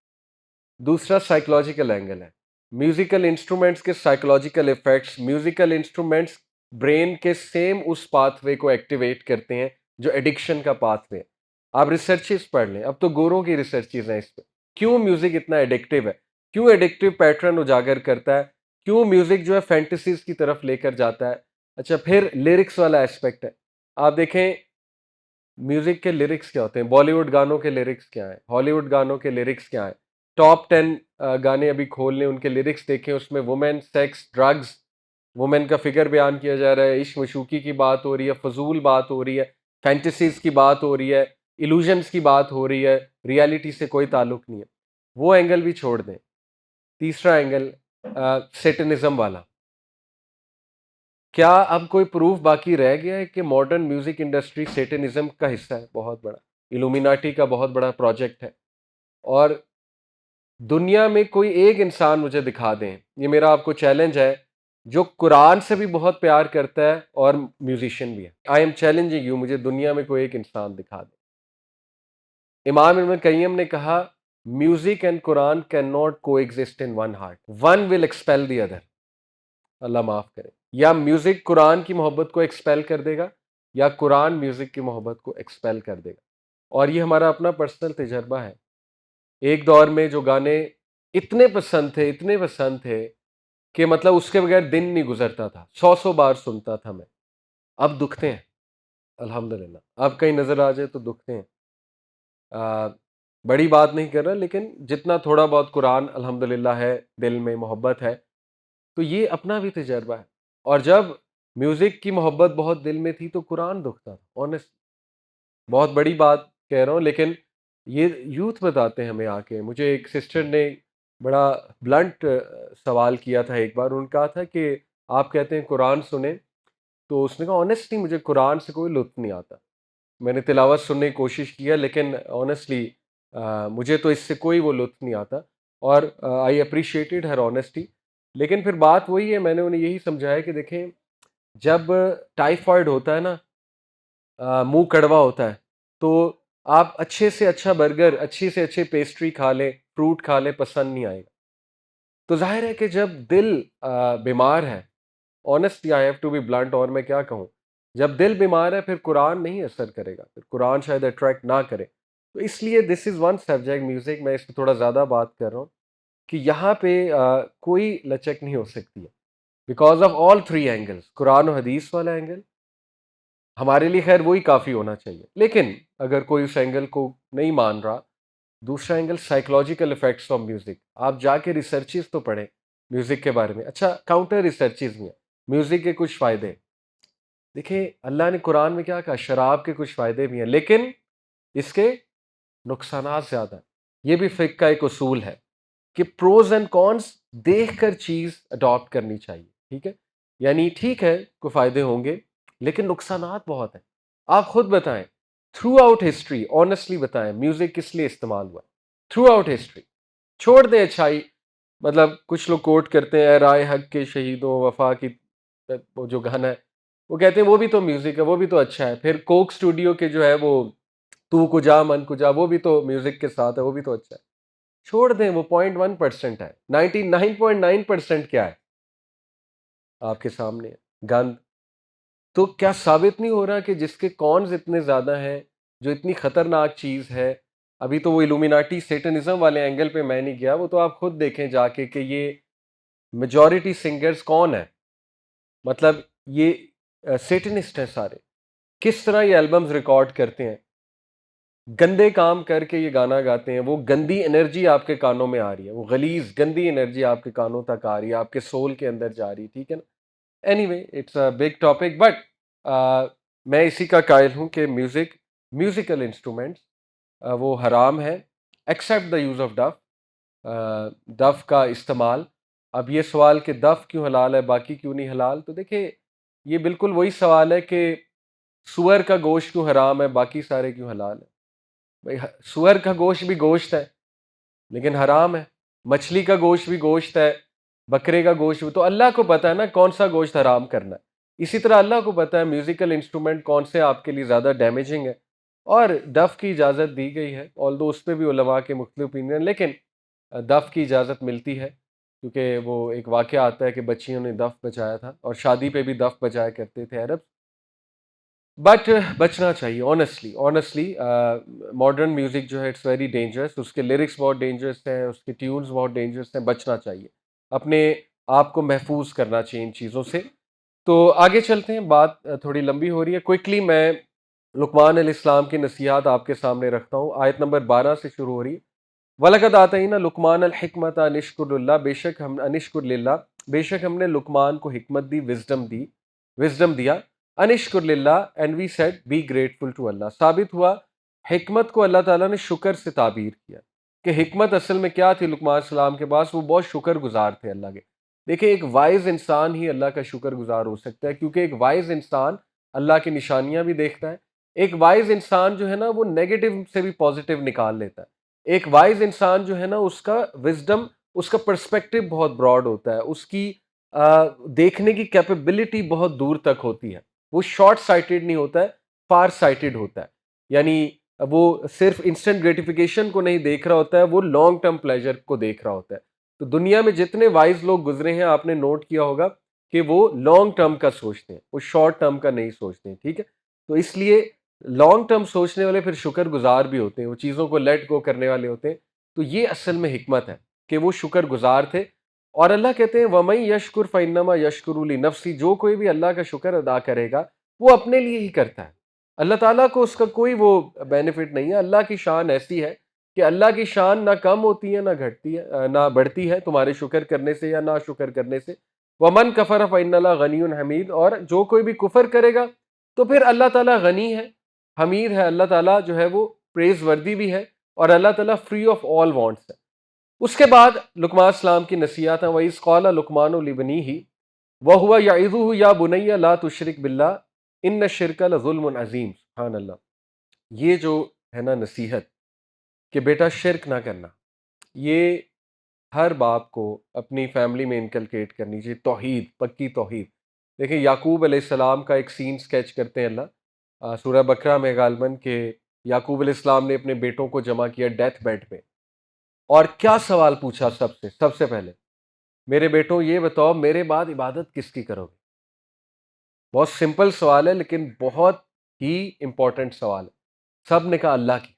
دوسرا سائیکولوجیکل اینگل ہے, میوزیکل انسٹرومنٹس کے psychological effects, musical instruments brain کے سیم اس پاتھ وے کو ایکٹیویٹ کرتے ہیں جو ایڈکشن کا پاتھ وے ہے. آپ ریسرچز پڑھ لیں, اب تو گوروں کی ریسرچز ہیں اس پہ, کیوں میوزک اتنا ایڈکٹیو ہے, کیوں ایڈکٹیو پیٹرن اجاگر کرتا ہے, کیوں میوزک جو ہے فینٹیسیز کی طرف لے کر جاتا ہے. اچھا پھر لیرکس والا اسپیکٹ ہے, آپ دیکھیں میوزک کے لیرکس کیا ہوتے ہیں, بالی ووڈ گانوں کے لیرکس کیا ہیں, ہالی ووڈ گانوں کے لیرکس کیا ہیں, ٹاپ 10 گانے ابھی کھول لیں, ان کے لیرکس دیکھیں, اس میں وومن, سیکس, ڈرگز, وومن کا فگر بیان کیا جا رہا ہے, عشق مشوقی کی بات ہو رہی ہے, فضول بات ہو رہی ہے, فینٹیسیز کی بات ہو رہی ہے, ایلوژنس کی بات ہو رہی ہے, ریالٹی سے کوئی تعلق نہیں ہے. وہ اینگل بھی چھوڑ دیں. تیسرا اینگل سیٹنزم والا, کیا اب کوئی پروف باقی رہ گیا ہے کہ ماڈرن میوزک انڈسٹری سیٹنزم کا حصہ ہے؟ بہت بڑا الومیناٹی کا بہت بڑا پروجیکٹ ہے. اور دنیا میں کوئی ایک انسان مجھے دکھا دیں, یہ میرا آپ کو چیلنج ہے, جو قرآن سے بھی بہت پیار کرتا ہے اور میوزیشین بھی ہے. آئی ایم چیلنجنگ یو, مجھے دنیا میں کوئی ایک انسان دکھا دیں. امام ابن قیم نے کہا music and Quran can not coexist in one heart, one will expel the other. Allah معاف کرے, یا میوزک قرآن کی محبت کو ایکسپیل کر دے گا یا قرآن میوزک کی محبت کو ایکسپیل کر دے گا. اور یہ ہمارا اپنا پرسنل تجربہ ہے. ایک دور میں جو گانے اتنے پسند تھے کہ مطلب اس کے بغیر دن نہیں گزرتا تھا, 100 بار سنتا تھا میں, اب دکھتے ہیں الحمدللہ. اب کہیں نظر آ جائے تو دکھتے ہیں. بڑی بات نہیں کر رہا, لیکن جتنا تھوڑا بہت قرآن الحمدللہ ہے, دل میں محبت ہے, تو یہ اپنا بھی تجربہ ہے. اور جب میوزک کی محبت بہت دل میں تھی تو قرآن دکھتا تھا. آنیسٹ بہت بڑی بات کہہ رہا ہوں, لیکن یہ یوتھ بتاتے ہیں ہمیں آ کے. مجھے ایک سسٹر نے بڑا بلنٹ سوال کیا تھا ایک بار, ان کہا تھا کہ آپ کہتے ہیں قرآن سنیں, تو اس نے کہا آنیسٹلی مجھے قرآن سے کوئی لطف نہیں آتا. میں نے تلاوت سننے کی کوشش کیا, لیکن آنیسٹلی مجھے تو اس سے کوئی وہ لطف نہیں آتا. اور آئی اپریشیٹڈ ہر آنیسٹی. لیکن پھر بات وہی ہے, میں نے انہیں یہی سمجھایا کہ دیکھیں جب ٹائیفائڈ ہوتا ہے نا, منہ کڑوا ہوتا ہے, تو آپ اچھے سے اچھا برگر, اچھی سے اچھے پیسٹری کھا لیں, فروٹ کھا لیں, پسند نہیں آئے گا. تو ظاہر ہے کہ جب دل بیمار ہے, honestly I have to be blunt, اور میں کیا کہوں, جب دل بیمار ہے پھر قرآن نہیں اثر کرے گا, پھر قرآن شاید اٹریکٹ نہ کرے. تو اس لیے دس از ون سبجیکٹ میوزک, میں اس پہ تھوڑا زیادہ بات کر رہا ہوں کہ یہاں پہ کوئی لچک نہیں ہو سکتی ہے, because of all three angles. Quran و حدیث والا اینگل ہمارے لیے خیر وہی کافی ہونا چاہیے, لیکن اگر کوئی اس اینگل کو نہیں مان رہا, دوسرا angle psychological effects of music. آپ جا کے ریسرچز تو پڑھیں میوزک کے بارے میں. اچھا کاؤنٹر ریسرچز بھی ہیں میوزک کے کچھ فائدے. دیکھیں اللہ نے قرآن میں کیا کہا, شراب کے کچھ فائدے بھی ہیں, لیکن اس کے نقصانات زیادہ ہیں. یہ بھی فقہ کا ایک اصول ہے کہ پروز اینڈ کونس دیکھ کر چیز اڈاپٹ کرنی چاہیے. ٹھیک ہے, یعنی ٹھیک ہے کوئی فائدے ہوں گے, لیکن نقصانات بہت ہیں. آپ خود بتائیں, تھرو آؤٹ ہسٹری آنیسٹلی بتائیں میوزک کس لیے استعمال ہوا, تھرو آؤٹ ہسٹری. چھوڑ دیں اچھائی, مطلب کچھ لوگ کوٹ کرتے ہیں اے رائے حق کے شہیدوں وفا کی, وہ جو گانا ہے وہ کہتے ہیں وہ بھی تو میوزک ہے, وہ بھی تو اچھا ہے. پھر کوک اسٹوڈیو کے جو ہے وہ تو کجا من کجا, وہ بھی تو میوزک کے ساتھ ہے, وہ بھی تو اچھا ہے. چھوڑ دیں, وہ 0.1% ہے. 99.9% کیا ہے آپ کے سامنے, گند. تو کیا ثابت نہیں ہو رہا کہ جس کے کونز اتنے زیادہ ہیں، جو اتنی خطرناک چیز ہے، ابھی تو وہ الومیناٹی سیٹنزم والے اینگل پہ میں نہیں گیا، وہ تو آپ خود دیکھیں جا کے کہ یہ میجورٹی سنگرز کون ہیں، مطلب یہ سیٹنسٹ ہیں سارے، کس طرح یہ البمز ریکارڈ کرتے ہیں، گندے کام کر کے یہ گانا گاتے ہیں، وہ گندی انرجی آپ کے کانوں میں آ رہی ہے، وہ غلیظ گندی انرجی آپ کے کانوں تک آ رہی ہے، آپ کے سول کے اندر جا رہی ہے، ٹھیک ہے نا. Anyway it's a big topic, but میں اسی کا قائل ہوں کہ میوزیکل انسٹرومنٹس وہ حرام ہے ایکسیپٹ دا یوز آف ڈف. دف کا استعمال، اب یہ سوال کہ دف کیوں حلال ہے باقی کیوں نہیں حلال، تو دیکھیں یہ بالکل وہی سوال ہے کہ سور کا گوشت کیوں حرام ہے باقی سارے کیوں حلال ہے. بھائی سور کا گوشت بھی گوشت ہے لیکن حرام ہے، مچھلی کا گوشت بھی گوشت ہے، بکرے کا گوشت بھی، تو اللہ کو پتہ ہے نا کون سا گوشت حرام کرنا ہے. اسی طرح اللہ کو پتہ ہے میوزیکل انسٹرومنٹ کون سے آپ کے لیے زیادہ ڈیمیجنگ ہے، اور دف کی اجازت دی گئی ہے، آلدو اس پہ بھی علماء کے مختلف اوپینین، لیکن دف کی اجازت ملتی ہے کیونکہ وہ ایک واقعہ آتا ہے کہ بچیوں نے دف بجایا تھا، اور شادی پہ بھی دف بجایا کرتے تھے عرب. بٹ بچنا چاہیے آنیسٹلی. ماڈرن میوزک جو ہے اٹس ویری ڈینجرس، اس کے لیرکس بہت ڈینجرس ہیں، اس کے ٹیونز بہت ڈینجرس ہیں، بچنا چاہیے، اپنے آپ کو محفوظ کرنا چاہیے ان چیزوں سے. تو آگے چلتے ہیں، بات تھوڑی لمبی ہو رہی ہے، کوئکلی میں لقمان علیہ السلام کی نصیحت آپ کے سامنے رکھتا ہوں. آیت نمبر 12 سے شروع ہو رہی ہے. وَلَقَدْ آتَيْنَا لُقْمَانَ الْحِكْمَةَ أَنِ اشْكُرْ لِلَّهِ، بے شک ہم نے لقمان کو حکمت دی، وزڈم دیا. ان اشکر للہ، and we should be grateful to Allah. ثابت ہوا حکمت کو اللہ تعالیٰ نے شکر سے تعبیر کیا کہ حکمت اصل میں کیا تھی لقمان السلام کے پاس، وہ بہت شکر گزار تھے اللہ کے. دیکھیں ایک وائز انسان ہی اللہ کا شکر گزار ہو سکتا ہے، کیونکہ ایک وائز انسان اللہ کی نشانیاں بھی دیکھتا ہے. ایک وائز انسان جو ہے نا وہ نیگیٹو سے بھی پازیٹیو نکال لیتا ہے. ایک وائز انسان جو ہے نا اس کا وزڈم، اس کا پرسپیکٹو بہت براڈ ہوتا ہے، اس کی دیکھنے کی کیپیبلٹی بہت دور تک ہوتی ہے. وہ شارٹ سائٹڈ نہیں ہوتا ہے، فار سائٹڈ ہوتا ہے. یعنی وہ صرف انسٹنٹ گریٹیفیکیشن کو نہیں دیکھ رہا ہوتا ہے، وہ لانگ ٹرم پلیجر کو دیکھ رہا ہوتا ہے. تو دنیا میں جتنے وائز لوگ گزرے ہیں آپ نے نوٹ کیا ہوگا کہ وہ لانگ ٹرم کا سوچتے ہیں، وہ شارٹ ٹرم کا نہیں سوچتے ہیں، ٹھیک ہے. تو اس لیے لانگ ٹرم سوچنے والے پھر شکر گزار بھی ہوتے ہیں، وہ چیزوں کو لیٹ گو کرنے والے ہوتے ہیں. تو یہ اصل میں حکمت ہے کہ وہ شکر گزار تھے. اور اللہ کہتے ہیں وَمَن يَشْكُرْ فَإِنَّمَا يَشْكُرُ لِنَفْسِهِ، جو کوئی بھی اللہ کا شکر ادا کرے گا وہ اپنے لیے ہی کرتا ہے، اللہ تعالیٰ کو اس کا کوئی وہ بینیفٹ نہیں ہے. اللہ کی شان ایسی ہے کہ اللہ کی شان نہ کم ہوتی ہے نہ گھٹتی ہے، نہ بڑھتی ہے تمہارے شکر کرنے سے یا نہ شکر کرنے سے. وَمَن كَفَرَ فَإِنَّ اللَّهَ غَنِيٌّ حَمِيدٌ، اور جو کوئی بھی کفر کرے گا تو پھر اللہ تعالیٰ غنی ہے، حمید ہے، اللہ تعالیٰ جو ہے وہ پریز وردی بھی ہے، اور اللہ تعالیٰ فری آف آل وانٹس ہے. اس کے بعد لقمان السلام کی نصیحت ہے، وَإِذْ قَالَ لُقْمَانُ لِابْنِهِ وَهُوَ يَعِظُهُ يَا بُنَيَّ لَا تُشْرِكْ بِاللَّهِ إِنَّ الشِّرْكَ لَظُلْمٌ عَظِيمٌ. سبحان اللہ. یہ جو ہے نا نصیحت کہ بیٹا شرک نہ کرنا، یہ ہر باپ کو اپنی فیملی میں انکلکیٹ کرنی چاہیے. توحید، پکی توحید. دیکھیں یعقوب علیہ السلام کا ایک سین سکیچ کرتے ہیں اللہ سورہ بقرہ میں غالباً، کہ یعقوب علیہ السلام نے اپنے بیٹوں کو جمع کیا ڈیتھ بیڈ پہ، اور کیا سوال پوچھا سب سے پہلے، میرے بیٹوں یہ بتاؤ میرے بعد عبادت کس کی کرو گے. بہت سمپل سوال ہے لیکن بہت ہی امپورٹنٹ سوال ہے. سب نے کہا اللہ کی،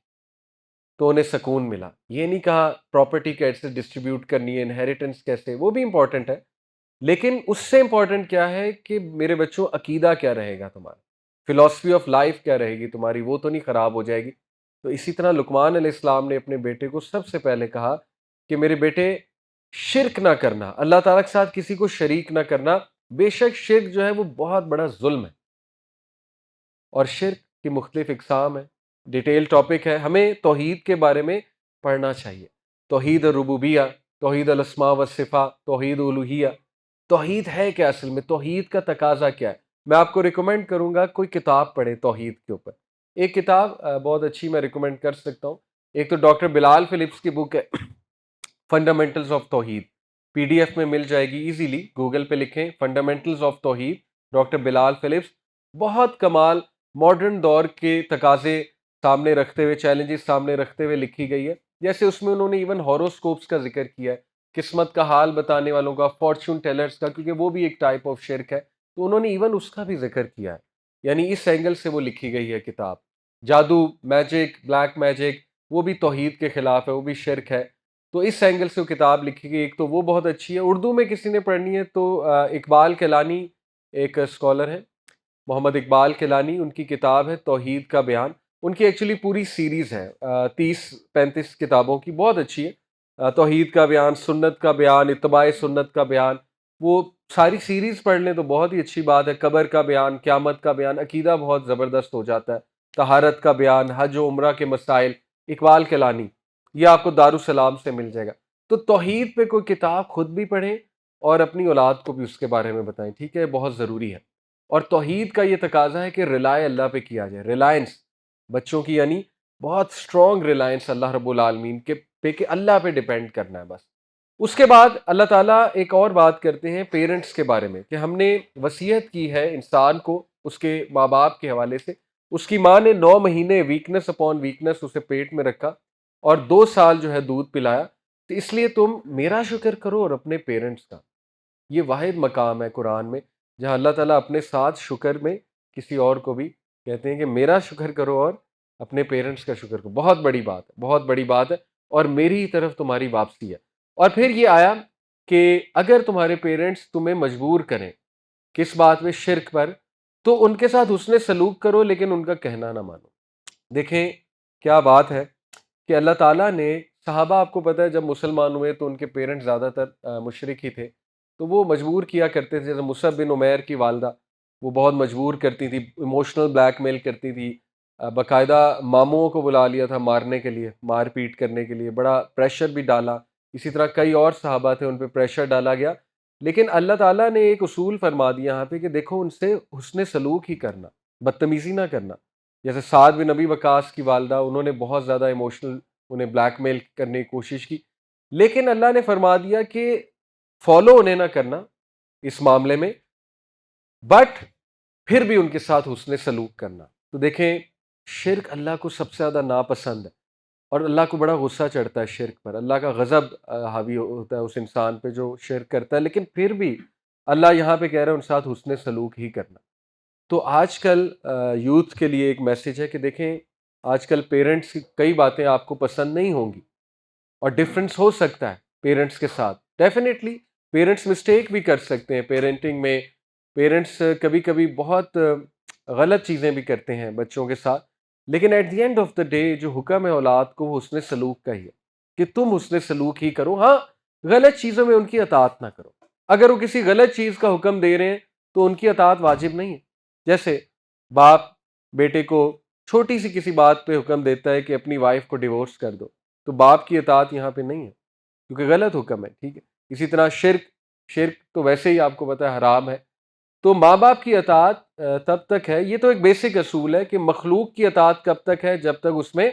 تو انہیں سکون ملا. یہ نہیں کہا پراپرٹی کیسے ڈسٹریبیوٹ کرنی ہے، انہیریٹنس کیسے، وہ بھی امپورٹنٹ ہے، لیکن اس سے امپورٹنٹ کیا ہے کہ میرے بچوں عقیدہ کیا رہے گا تمہارا، فلاسفی آف لائف کیا رہے گی تمہاری، وہ تو نہیں خراب ہو جائے گی. تو اسی طرح لقمان علیہ السلام نے اپنے بیٹے کو سب سے پہلے کہا کہ میرے بیٹے شرک نہ کرنا، اللہ تعالیٰ کے ساتھ کسی کو شریک نہ کرنا. بے شک شرک جو ہے وہ بہت بڑا ظلم ہے، اور شرک کی مختلف اقسام ہیں، ڈیٹیل ٹاپک ہے، ہمیں توحید کے بارے میں پڑھنا چاہیے. توحید الربوبیہ، توحید الاسماء والصفات، توحید الوہیہ. توحید ہے کیا اصل میں، توحید کا تقاضا کیا ہے. میں آپ کو ریکمینڈ کروں گا کوئی کتاب پڑھیں توحید کے اوپر. ایک کتاب بہت اچھی میں ریکمینڈ کر سکتا ہوں. ایک تو ڈاکٹر بلال فلپس کی بک ہے فنڈامنٹلز آف توحید، پی ڈی ایف میں مل جائے گی ایزیلی، گوگل پہ لکھیں فنڈامنٹلز آف توحید ڈاکٹر بلال فلپس. بہت کمال، ماڈرن دور کے تقاضے سامنے رکھتے ہوئے، چیلنجز سامنے رکھتے ہوئے لکھی گئی ہے. جیسے اس میں انہوں نے ایون ہاروسکوپس کا ذکر کیا ہے، قسمت کا حال بتانے والوں کا، فارچون ٹیلرز کا، کیونکہ وہ بھی ایک ٹائپ آف شرک ہے، تو انہوں نے ایون اس کا بھی ذکر کیا ہے. یعنی اس اینگل سے وہ لکھی گئی ہے کتاب. جادو، میجک، بلیک میجک، وہ بھی توحید کے خلاف ہے، وہ بھی شرک ہے. تو اس اینگل سے وہ کتاب لکھی گئی. ایک تو وہ بہت اچھی ہے، اردو میں کسی نے پڑھنی ہے تو اقبال کیلانی ایک اسکالر ہیں، محمد اقبال کیلانی، ان کی کتاب ہے توحید کا بیان. ان کی ایکچولی پوری سیریز ہے 30-35 کتابوں کی، بہت اچھی ہے. توحید کا بیان، سنت کا بیان، اتباع سنت کا بیان، وہ ساری سیریز پڑھ لیں تو بہت ہی اچھی بات ہے. قبر کا بیان، قیامت کا بیان، عقیدہ بہت زبردست ہو جاتا ہے. طہارت کا بیان، حج و عمرہ کے مسائل، اقبال کیلانی، یہ آپ کو دارالسلام سے مل جائے گا. تو توحید پہ کوئی کتاب خود بھی پڑھیں اور اپنی اولاد کو بھی اس کے بارے میں بتائیں، ٹھیک ہے؟ بہت ضروری ہے. اور توحید کا یہ تقاضا ہے کہ ریلائے اللہ پہ کیا جائے، ریلائنس بچوں کی، یعنی بہت اسٹرانگ ریلائنس اللہ رب العالمین کے پہ، کہ اللہ پہ ڈیپینڈ کرنا ہے بس. اس کے بعد اللہ تعالیٰ ایک اور بات کرتے ہیں پیرنٹس کے بارے میں، کہ ہم نے وصیت کی ہے انسان کو اس کے ماں باپ کے حوالے سے. اس کی ماں نے 9 مہینے ویکنس اپون ویکنس اسے پیٹ میں رکھا اور 2 سال جو ہے دودھ پلایا. تو اس لیے تم میرا شکر کرو اور اپنے پیرنٹس کا. یہ واحد مقام ہے قرآن میں جہاں اللہ تعالیٰ اپنے ساتھ شکر میں کسی اور کو بھی کہتے ہیں کہ میرا شکر کرو اور اپنے پیرنٹس کا شکر کرو. بہت بڑی بات ہے، بہت بڑی بات ہے، اور میری ہی طرف تمہاری واپسی ہے. اور پھر یہ آیا کہ اگر تمہارے پیرنٹس تمہیں مجبور کریں کس بات پہ؟ شرک پر، تو ان کے ساتھ حسن سلوک کرو لیکن ان کا کہنا نہ مانو. دیکھیں کیا بات ہے کہ اللہ تعالیٰ نے صحابہ، آپ کو پتہ ہے جب مسلمان ہوئے تو ان کے پیرنٹس زیادہ تر مشرک ہی تھے، تو وہ مجبور کیا کرتے تھے. جیسے مصعب بن عمیر کی والدہ، وہ بہت مجبور کرتی تھی، ایموشنل بلیک میل کرتی تھی. باقاعدہ ماموں کو بلا لیا تھا مارنے کے لیے، مار پیٹ کرنے کے لیے، بڑا پریشر بھی ڈالا. اسی طرح کئی اور صحابہ تھے، ان پہ پریشر ڈالا گیا. لیکن اللہ تعالیٰ نے ایک اصول فرما دیا یہاں پہ کہ دیکھو ان سے حسن سلوک ہی کرنا، بدتمیزی نہ کرنا. جیسے سعد بن نبی وقاص کی والدہ، انہوں نے بہت زیادہ ایموشنل انہیں بلیک میل کرنے کی کوشش کی، لیکن اللہ نے فرما دیا کہ فالو انہیں نہ کرنا اس معاملے میں، بٹ پھر بھی ان کے ساتھ حسن سلوک کرنا. تو دیکھیں شرک اللہ کو سب سے زیادہ ناپسند ہے، اور اللہ کو بڑا غصہ چڑھتا ہے شرک پر. اللہ کا غضب حاوی ہوتا ہے اس انسان پہ جو شرک کرتا ہے. لیکن پھر بھی اللہ یہاں پہ کہہ رہے ہیں ان کے ساتھ حسن سلوک ہی کرنا. تو آج کل یوتھ کے لیے ایک میسج ہے کہ دیکھیں آج کل پیرنٹس کی کئی باتیں آپ کو پسند نہیں ہوں گی، اور ڈفرینس ہو سکتا ہے پیرنٹس کے ساتھ. ڈیفینیٹلی پیرنٹس مسٹیک بھی کر سکتے ہیں پیرنٹنگ میں. پیرنٹس کبھی کبھی بہت غلط چیزیں بھی کرتے ہیں بچوں کے ساتھ. لیکن at the end of the day جو حکم ہے اولاد کو وہ حسن سلوک کا ہی ہے، کہ تم حسن سلوک ہی کرو. ہاں، غلط چیزوں میں ان کی اطاعت نہ کرو. اگر وہ کسی غلط چیز کا حکم دے رہے ہیں تو ان کی اطاعت واجب نہیں ہے. جیسے باپ بیٹے کو چھوٹی سی کسی بات پہ حکم دیتا ہے کہ اپنی وائف کو ڈیورس کر دو، تو باپ کی اطاعت یہاں پہ نہیں ہے کیونکہ غلط حکم ہے، ٹھیک ہے؟ اسی طرح شرک تو ویسے ہی آپ کو پتہ ہے حرام ہے. تو ماں باپ کی اطاعت تب تک ہے، یہ تو ایک بیسک اصول ہے کہ مخلوق کی اطاعت کب تک ہے؟ جب تک اس میں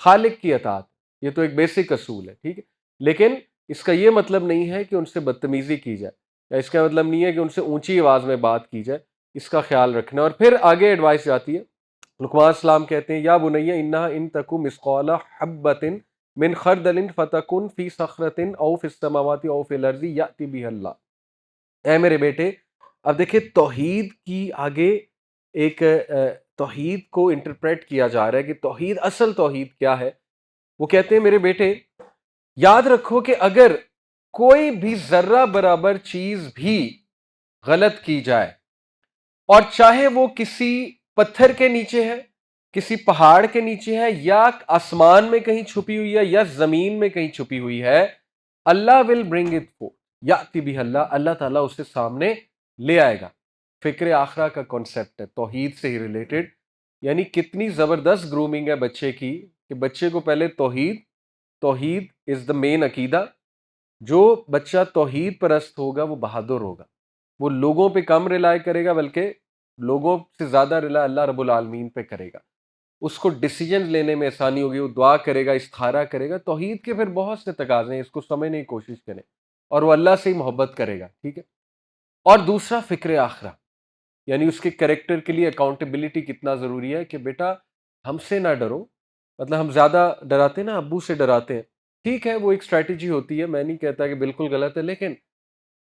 خالق کی اطاعت. یہ تو ایک بیسک اصول ہے، ٹھیک ہے؟ لیکن اس کا یہ مطلب نہیں ہے کہ ان سے بدتمیزی کی جائے، یا اس کا مطلب نہیں ہے کہ ان سے اونچی آواز میں بات کی جائے. اس کا خیال رکھنا. اور پھر آگے ایڈوائس جاتی ہے. لقمان السلام کہتے ہیں یا بنی انہا ان تکو مثقال حبۃ من خردل فتکن فی صخرۃ او فی السماوات او فی الارض یأتی بها اللہ. اے میرے بیٹے، اب دیکھیں توحید کی آگے ایک توحید کو انٹرپریٹ کیا جا رہا ہے کہ توحید، اصل توحید کیا ہے. وہ کہتے ہیں میرے بیٹے یاد رکھو کہ اگر کوئی بھی ذرہ برابر چیز بھی غلط کی جائے، اور چاہے وہ کسی پتھر کے نیچے ہے، کسی پہاڑ کے نیچے ہے، یا آسمان میں کہیں چھپی ہوئی ہے، یا زمین میں کہیں چھپی ہوئی ہے، اللہ ول برنگ اٹ فور یاتی بھی اللہ، اللہ تعالیٰ اسے سامنے لے آئے گا. فکر آخرہ کا کانسیپٹ ہے توحید سے ہی ریلیٹڈ. یعنی کتنی زبردست گرومنگ ہے بچے کی کہ بچے کو پہلے توحید از دا مین عقیدہ. جو بچہ توحید پرست ہوگا وہ بہادر ہوگا، وہ لوگوں پہ کم رلائے کرے گا بلکہ لوگوں سے زیادہ رلائے اللہ رب العالمین پہ کرے گا. اس کو ڈیسیجن لینے میں آسانی ہوگی، وہ دعا کرے گا، استخارہ کرے گا. توحید کے پھر بہت سے تقاضے ہیں، اس کو سمجھنے کی کوشش کریں، اور وہ اللہ سے ہی محبت کرے گا، ٹھیک ہے؟ اور دوسرا فکر آخرہ، یعنی اس کے کریکٹر کے لیے اکاؤنٹیبلٹی کتنا ضروری ہے کہ بیٹا ہم سے نہ ڈرو. مطلب ہم زیادہ ڈراتے ہیں نا، ابو سے ڈراتے ہیں، ٹھیک ہے وہ ایک اسٹریٹجی ہوتی ہے، میں نہیں کہتا کہ بالکل غلط ہے، لیکن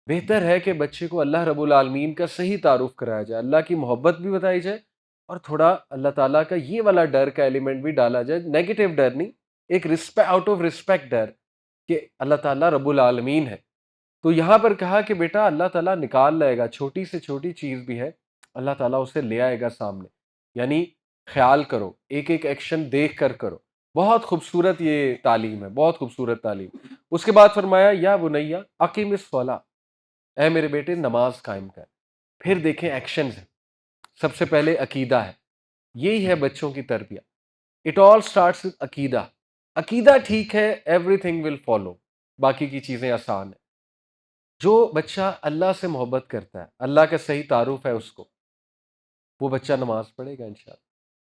بہتر ہے کہ بچے کو اللہ رب العالمین کا صحیح تعارف کرایا جائے، اللہ کی محبت بھی بتائی جائے اور تھوڑا اللہ تعالیٰ کا یہ والا ڈر کا ایلیمنٹ بھی ڈالا جائے، نیگیٹو ڈر نہیں، ایک آؤٹ آف رسپیکٹ ڈر کہ اللہ تعالیٰ رب العالمین ہے. تو یہاں پر کہا کہ بیٹا اللہ تعالیٰ نکال لائے گا، چھوٹی سے چھوٹی چیز بھی ہے اللہ تعالیٰ اسے لے آئے گا سامنے. یعنی خیال کرو، ایک ایک ایکشن دیکھ کر کرو. بہت خوبصورت یہ تعلیم ہے، بہت خوبصورت تعلیم. اس کے بعد فرمایا یا بنیا اقیم الصلاۃ، اے میرے بیٹے نماز قائم کر. پھر دیکھیں ایکشنز ہیں. سب سے پہلے عقیدہ ہے، یہی ہے بچوں کی تربیت. اٹ آل اسٹارٹس وتھ عقیدہ. عقیدہ ٹھیک ہے ایوری تھنگ ول فالو، باقی کی چیزیں آسان ہیں. جو بچہ اللہ سے محبت کرتا ہے، اللہ کا صحیح تعارف ہے اس کو، وہ بچہ نماز پڑھے گا انشاءاللہ.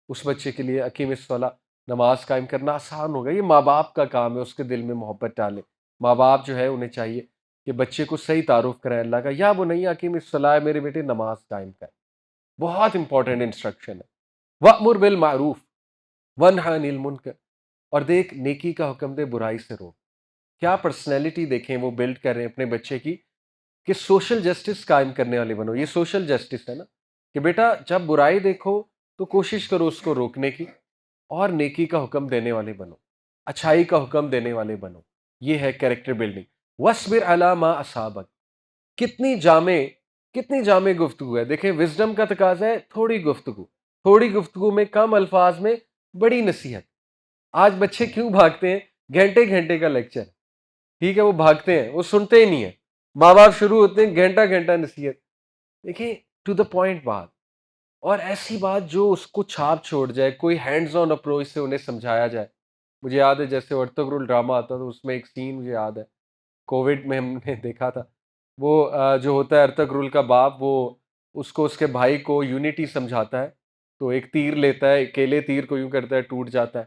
اس بچے کے لیے اقیم الصلاۃ، نماز قائم کرنا آسان ہوگا. یہ ماں باپ کا کام ہے، اس کے دل میں محبت ڈالے. ماں باپ جو ہے انہیں چاہیے کہ بچے کو صحیح تعارف کریں اللہ کا. یا بنیا اقیم الصلاۃ، میرے بیٹے نماز قائم کر. بہت امپورٹنٹ انسٹرکشن ہے. وَأْمُرْ بِالْمَعْرُوفِ وَانْهَ عَنِ الْمُنکَرِ، اور دیکھ نیکی کا حکم دے، برائی سے روک. کیا پرسنالٹی دیکھیں وہ بلڈ کر رہے ہیں اپنے بچے کی کہ سوشل جسٹس قائم کرنے والے بنو. یہ سوشل جسٹس ہے نا کہ بیٹا جب برائی دیکھو تو کوشش کرو اس کو روکنے کی، اور نیکی کا حکم دینے والے بنو، اچھائی کا حکم دینے والے بنو. یہ ہے کیریکٹر بلڈنگ. وَاصْبِرْ عَلَىٰ مَا أَصَابَكَ. کتنی جامع گفتگو ہے. دیکھیں وزڈم کا تقاضا ہے تھوڑی گفتگو میں، کم الفاظ میں بڑی نصیحت. آج بچے کیوں بھاگتے ہیں؟ گھنٹے گھنٹے کا لیکچر، ٹھیک ہے، وہ بھاگتے ہیں، وہ سنتے ہی نہیں ہیں. ماں باپ شروع ہوتے ہیں گھنٹہ گھنٹہ نصیحت. دیکھیں ٹو دا پوائنٹ بات، اور ایسی بات جو اس کو چھاپ چھوڑ جائے. کوئی ہینڈز آن اپروچ سے انہیں سمجھایا جائے. مجھے یاد ہے جیسے ارطغرل ڈرامہ آتا تھا، اس میں ایک سین مجھے یاد ہے، کووڈ میں ہم نے دیکھا تھا. وہ جو ہوتا ہے ارطغرل کا باپ، وہ اس کو اس کے بھائی کو یونٹی سمجھاتا ہے. تو ایک تیر لیتا ہے، اکیلے تیر کو یوں کرتا ہے ٹوٹ جاتا ہے.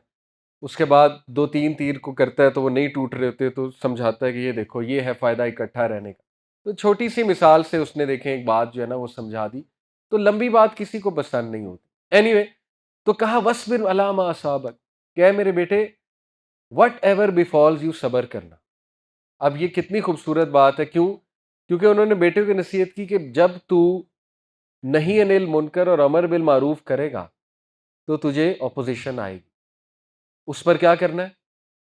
اس کے بعد دو تین تیر کو کرتا ہے تو وہ نہیں ٹوٹ رہے ہوتے، تو سمجھاتا ہے کہ یہ دیکھو یہ ہے فائدہ اکٹھا رہنے کا. تو چھوٹی سی مثال سے اس نے دیکھیں ایک بات جو ہے نا وہ سمجھا دی. تو لمبی بات کسی کو پسند نہیں ہوتی. اینی وے، تو کہا وَاصْبِرْ عَلَىٰ مَا أَصَابَكَ، کہ اے میرے بیٹے وٹ ایور بفالز یو، صبر کرنا. اب یہ کتنی خوبصورت بات ہے. کیوں؟ کیونکہ انہوں نے بیٹے کو نصیحت کی کہ جب تو نہیں انل منکر اور امر بالمعروف کرے گا تو تجھے اپوزیشن آئے گی. اس پر کیا کرنا ہے؟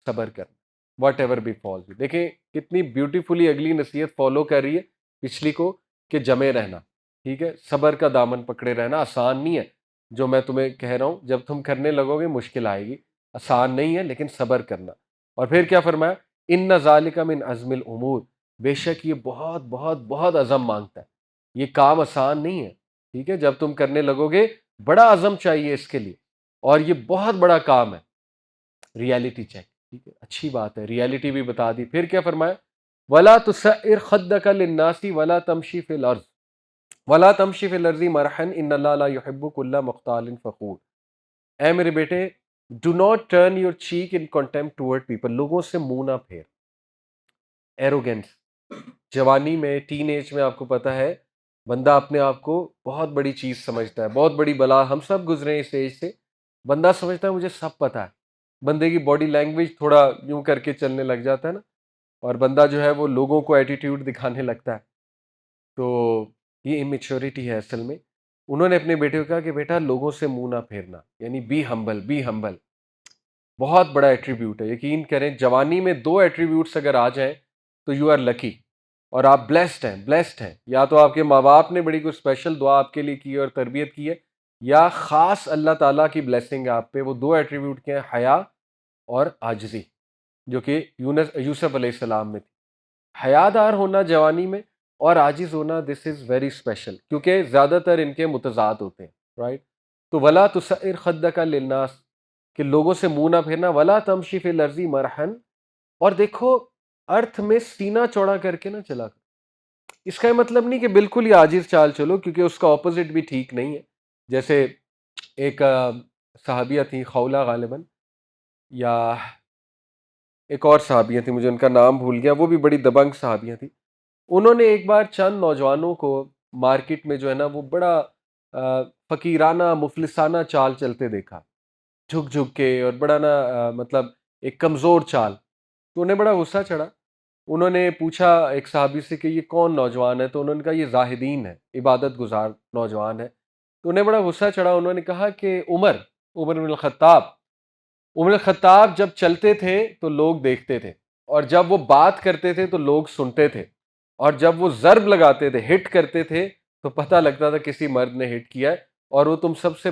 صبر کرنا. Whatever befalls you. دیکھیں کتنی بیوٹیفلی اگلی نصیحت فالو کر رہی ہے پچھلی کو کہ جمے رہنا. ٹھیک ہے، صبر کا دامن پکڑے رہنا. آسان نہیں ہے جو میں تمہیں کہہ رہا ہوں، جب تم کرنے لگو گے مشکل آئے گی. آسان نہیں ہے لیکن صبر کرنا. اور پھر کیا فرمایا؟ ان ذالک من عزم الامور، بے شک یہ بہت بہت بہت عزم مانگتا ہے. یہ کام آسان نہیں ہے. ٹھیک ہے، جب تم کرنے لگو گے بڑا عزم چاہیے اس کے لیے، اور یہ بہت بڑا کام ہے. Reality check. ٹھیک ہے، اچھی بات ہے، ریالٹی بھی بتا دی. پھر کیا فرمایا؟ ولا تسعر خدک للناس ولا تمشی فی الارض ولا تمشی فی الارض مرحا ان اللہ لا يحب كل مختال فخور. اے میرے بیٹے do not turn your cheek in contempt toward people. لوگوں سے منہ نہ پھیر. ایروگینس. جوانی میں، ٹین ایج میں، آپ کو پتا ہے بندہ اپنے آپ کو بہت بڑی چیز سمجھتا ہے، بہت بڑی بلا. ہم سب گزرے اس ایج سے. بندہ سمجھتا ہے مجھے سب پتا ہے. بندے کی باڈی لینگویج تھوڑا یوں کر کے چلنے لگ جاتا ہے نا، اور بندہ جو ہے وہ لوگوں کو ایٹیٹیوڈ دکھانے لگتا ہے. تو یہ امیچورٹی ہے اصل میں. انہوں نے اپنے بیٹے کو کہا کہ بیٹا لوگوں سے منہ نہ پھیرنا، یعنی بی ہمبل. بی ہمبل بہت بڑا ایٹریبیوٹ ہے. یقین کریں جوانی میں دو ایٹریبیوٹس اگر آ جائیں تو یو آر لکی، اور آپ بلیسڈ ہیں. یا تو آپ کے ماں باپ نے بڑی کوئی اسپیشل دعا آپ کے لیے کی اور تربیت کی ہے، یا خاص اللہ تعالیٰ کی بلیسنگ ہے آپ پہ. وہ دو ایٹریبیوٹ کے ہیں، حیا اور عاجزی، جو کہ یوسف علیہ السلام میں تھی. حیا دار ہونا جوانی میں اور عاجز ہونا، دس از ویری اسپیشل، کیونکہ زیادہ تر ان کے متضاد ہوتے ہیں. رائٹ. تو ولا تسعر خدک للناس، کہ لوگوں سے منہ نہ پھیرنا. ولا تمشی فی الارض مرحا، اور دیکھو ارتھ میں سینہ چوڑا کر کے نہ چلا کر. اس کا یہ مطلب نہیں کہ بالکل ہی عاجز چال چلو، کیونکہ اس کا اپوزٹ بھی ٹھیک نہیں ہے. جیسے ایک صحابیہ تھی خولہ غالباً، یا ایک اور صحابیہ تھی، مجھے ان کا نام بھول گیا، وہ بھی بڑی دبنگ صحابیہ تھی. انہوں نے ایک بار چند نوجوانوں کو مارکیٹ میں جو ہے نا وہ بڑا فقیرانہ مفلسانہ چال چلتے دیکھا، جھک جھک کے، اور بڑا نا مطلب ایک کمزور چال. تو انہیں بڑا غصہ چڑھا. انہوں نے پوچھا ایک صحابی سے کہ یہ کون نوجوان ہے؟ تو انہوں نے کہا یہ زاہدین ہے، عبادت گزار نوجوان ہے. تو انہیں بڑا غصہ چڑھا. انہوں نے کہا کہ عمر بن الخطاب جب چلتے تھے تو لوگ دیکھتے تھے, اور جب وہ بات کرتے تھے تو لوگ سنتے تھے, اور جب وہ ضرب لگاتے تھے, ہٹ کرتے تھے, تو پتہ لگتا تھا کسی مرد نے ہٹ کیا ہے, اور وہ تم سب سے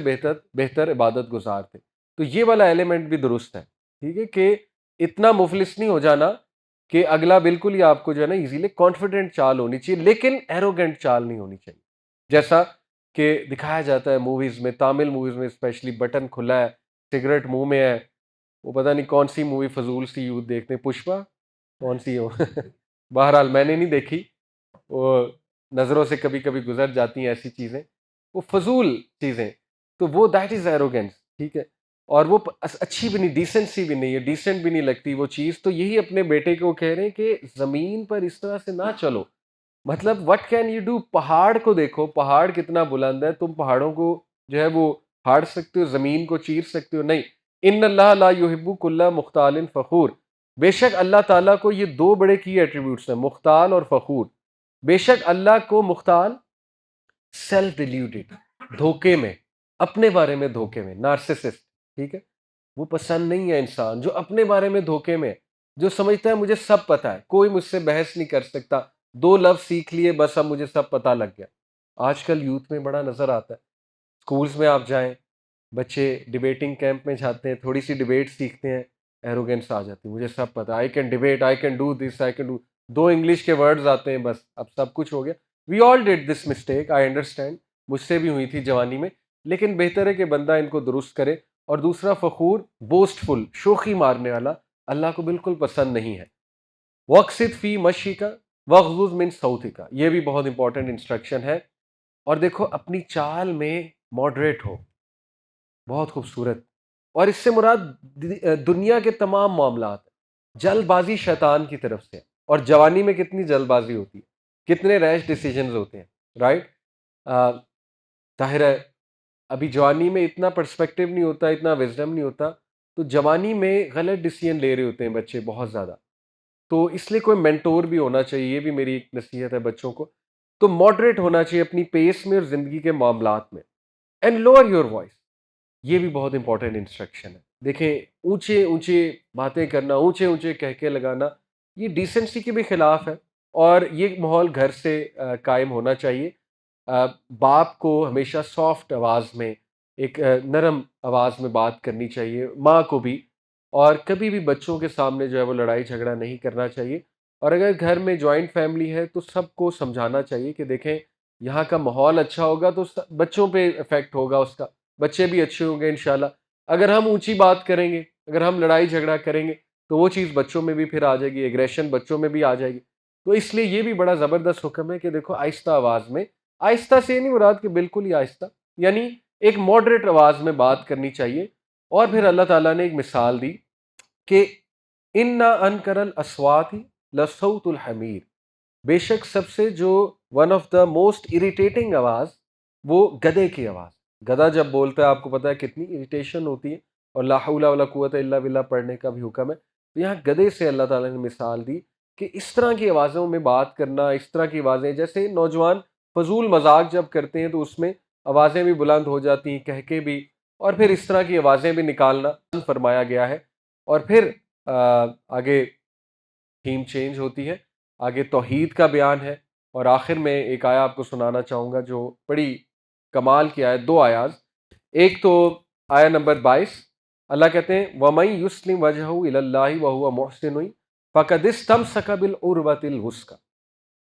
بہتر عبادت گزار تھے. تو یہ والا ایلیمنٹ بھی درست ہے, ٹھیک ہے, کہ اتنا مفلس نہیں ہو جانا کہ اگلا بالکل ہی آپ کو جو ہے نا ایزیلی کانفیڈنٹ چال ہونی چاہیے, لیکن ایروگنٹ چال نہیں ہونی چاہیے. جیسا کہ دکھایا جاتا ہے موویز میں, تامل موویز میں اسپیشلی, بٹن کھلا ہے, سگریٹ منہ میں ہے, وہ پتہ نہیں کون سی مووی فضول سی یوتھ دیکھتے ہیں, پشپا کون سی ہو بہرحال میں نے نہیں دیکھی, وہ نظروں سے کبھی کبھی گزر جاتی ہیں ایسی چیزیں, وہ فضول چیزیں, تو وہ دیٹ از ایروگینس, ٹھیک ہے, اور وہ اچھی بھی نہیں, ڈیسنسی بھی نہیں ہے, ڈیسنٹ بھی نہیں لگتی وہ چیز. تو یہی اپنے بیٹے کو کہہ رہے ہیں کہ زمین پر اس طرح سے نہ چلو. مطلب وٹ کین یو ڈو, پہاڑ کو دیکھو, پہاڑ کتنا بلند ہے, تم پہاڑوں کو جو ہے وہ ہاڑ سکتے ہو, زمین کو چیر سکتے ہو؟ نہیں. ان اللہ لا یحب کل مختال فخور, بے شک اللہ تعالیٰ کو یہ دو بڑے کی ایٹریبیوٹس ہیں, مختال اور فخور. بے شک اللہ کو مختال, سیلف ڈیلیوٹڈ, دھوکے میں, اپنے بارے میں دھوکے میں, نارسسسٹ, ٹھیک ہے, وہ پسند نہیں ہے انسان جو اپنے بارے میں دھوکے میں, جو سمجھتا ہے مجھے سب پتہ ہے, کوئی مجھ سے بحث نہیں کر سکتا, دو لفظ سیکھ لیے بس اب مجھے سب پتہ لگ گیا. آج کل یوتھ میں بڑا نظر آتا ہے, سکولز میں آپ جائیں, بچے ڈیبیٹنگ کیمپ میں جاتے ہیں, تھوڑی سی ڈیبیٹ سیکھتے ہیں, ایروگینس آ جاتی ہے, مجھے سب پتہ, I can debate, I can do this, I can do, دو انگلش کے ورڈز آتے ہیں بس, اب سب کچھ ہو گیا. We all did this mistake, I understand, مجھ سے بھی ہوئی تھی جوانی میں, لیکن بہتر ہے کہ بندہ ان کو درست کرے. اور دوسرا فخور, بوسٹ فل, شوخی مارنے والا, اللہ کو بالکل پسند نہیں ہے. وقصد فی مشی کا وغضض من صوتی کا, یہ بھی بہت امپورٹنٹ انسٹرکشن ہے. اور دیکھو اپنی چال میں ماڈریٹ ہو, بہت خوبصورت. اور اس سے مراد دنیا کے تمام معاملات, جلد بازی شیطان کی طرف سے. اور جوانی میں کتنی جلد بازی ہوتی ہے, کتنے ریش ڈیسیجنز ہوتے ہیں, رائٹ. ظاہر ہے ابھی جوانی میں اتنا پرسپیکٹیو نہیں ہوتا, اتنا وزڈم نہیں ہوتا, تو جوانی میں غلط ڈیسیجن لے رہے ہوتے ہیں بچے بہت زیادہ. تو اس لیے کوئی مینٹور بھی ہونا چاہیے, یہ بھی میری ایک نصیحت ہے بچوں کو. تو ماڈریٹ ہونا چاہیے اپنی پیس میں اور زندگی کے معاملات میں. اینڈ لوور یور وائس, یہ بھی بہت امپورٹنٹ انسٹرکشن ہے. دیکھیں اونچے اونچے باتیں کرنا, اونچے اونچے کہکے لگانا, یہ ڈیسنسی کے بھی خلاف ہے, اور یہ ماحول گھر سے قائم ہونا چاہیے. باپ کو ہمیشہ سافٹ آواز میں, ایک نرم آواز میں بات کرنی چاہیے, ماں کو بھی. اور کبھی بھی بچوں کے سامنے جو ہے وہ لڑائی جھگڑا نہیں کرنا چاہیے. اور اگر گھر میں جوائنٹ فیملی ہے تو سب کو سمجھانا چاہیے کہ دیکھیں یہاں کا ماحول اچھا ہوگا تو بچوں پہ افیکٹ ہوگا اس کا, بچے بھی اچھے ہوں گے انشاءاللہ. اگر ہم اونچی بات کریں گے, اگر ہم لڑائی جھگڑا کریں گے, تو وہ چیز بچوں میں بھی پھر آ جائے گی, ایگریشن بچوں میں بھی آ جائے گی. تو اس لیے یہ بھی بڑا زبردست حکم ہے کہ دیکھو آہستہ آواز میں, آہستہ سے یہ نہیں مراد کہ بالکل ہی آہستہ, یعنی ایک ماڈریٹ آواز میں بات کرنی چاہیے. اور پھر اللہ تعالیٰ نے ایک مثال دی کہ اِنَّ أَنْكَرَ الْأَصْوَاتِ لَصَوْتُ الْحَمِيرِ, بے شک سب سے جو one of the most irritating آواز وہ گدھے کی آواز. گدھا جب بولتا ہے آپ کو پتہ ہے کتنی اریٹیشن ہوتی ہے, اور لا حول ولا قوت الا باللہ پڑھنے کا بھی حکم ہے. تو یہاں گدھے سے اللہ تعالیٰ نے مثال دی کہ اس طرح کی آوازوں میں بات کرنا, اس طرح کی آوازیں, جیسے نوجوان فضول مذاق جب کرتے ہیں تو اس میں آوازیں بھی بلند ہو جاتی ہیں, کہہ کے بھی, اور پھر اس طرح کی آوازیں بھی نکالنا فرمایا گیا ہے. اور پھر آگے تھیم چینج ہوتی ہے, آگے توحید کا بیان ہے. اور آخر میں ایک آیا آپ کو سنانا چاہوں گا جو بڑی کمال کی آیت, دو آیات. ایک تو آیا نمبر 22, اللہ کہتے ہیں وَمَن يُسْلِمْ وَجْهَهُ إِلَى اللَّهِ وَهُوَ مُحْسِنٌ فَقَدِ اسْتَمْسَكَ بِالْعُرْوَةِ الْوُثْقَىٰ,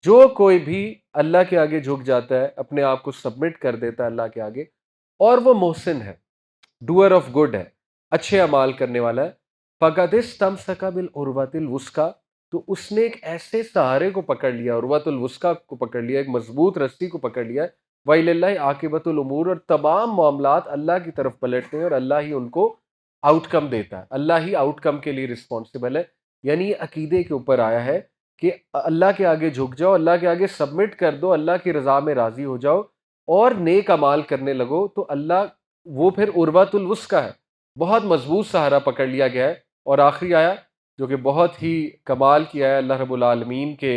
جو کوئی بھی اللہ کے آگے جھک جاتا ہے, اپنے آپ کو سبمٹ کر دیتا ہے اللہ کے آگے, اور وہ محسن ہے, ڈوئر آف گڈ ہے, اچھے اعمال کرنے والا ہے, فَقَدِ اسْتَمْسَكَ بِالْعُرْوَةِ الْوُثْقَىٰ, تو اس نے ایک ایسے سہارے کو پکڑ لیا, عروۃ الوثقیٰ کو پکڑ لیا, ایک مضبوط رسی کو پکڑ لیا ہے. وَإِلَى اللَّهِ عَاقِبَةُ الْأُمُورِ, اور تمام معاملات اللہ کی طرف پلٹتے ہیں, اور اللہ ہی ان کو آؤٹ کم دیتا ہے, اللہ ہی آؤٹ کم کے لیے رسپانسبل ہے. یعنی یہ عقیدے کے اوپر آیا ہے کہ اللہ کے آگے جھک جاؤ, اللہ کے آگے سبمٹ کر دو, اللہ کی رضا میں راضی ہو جاؤ, اور نیک اعمال کرنے لگو, تو اللہ وہ پھر عروۃ الوثقیٰ ہے, بہت مضبوط سہارا پکڑ لیا گیا ہے. اور آخری آیا جو کہ بہت ہی کمال کیا ہے اللہ رب العالمین کے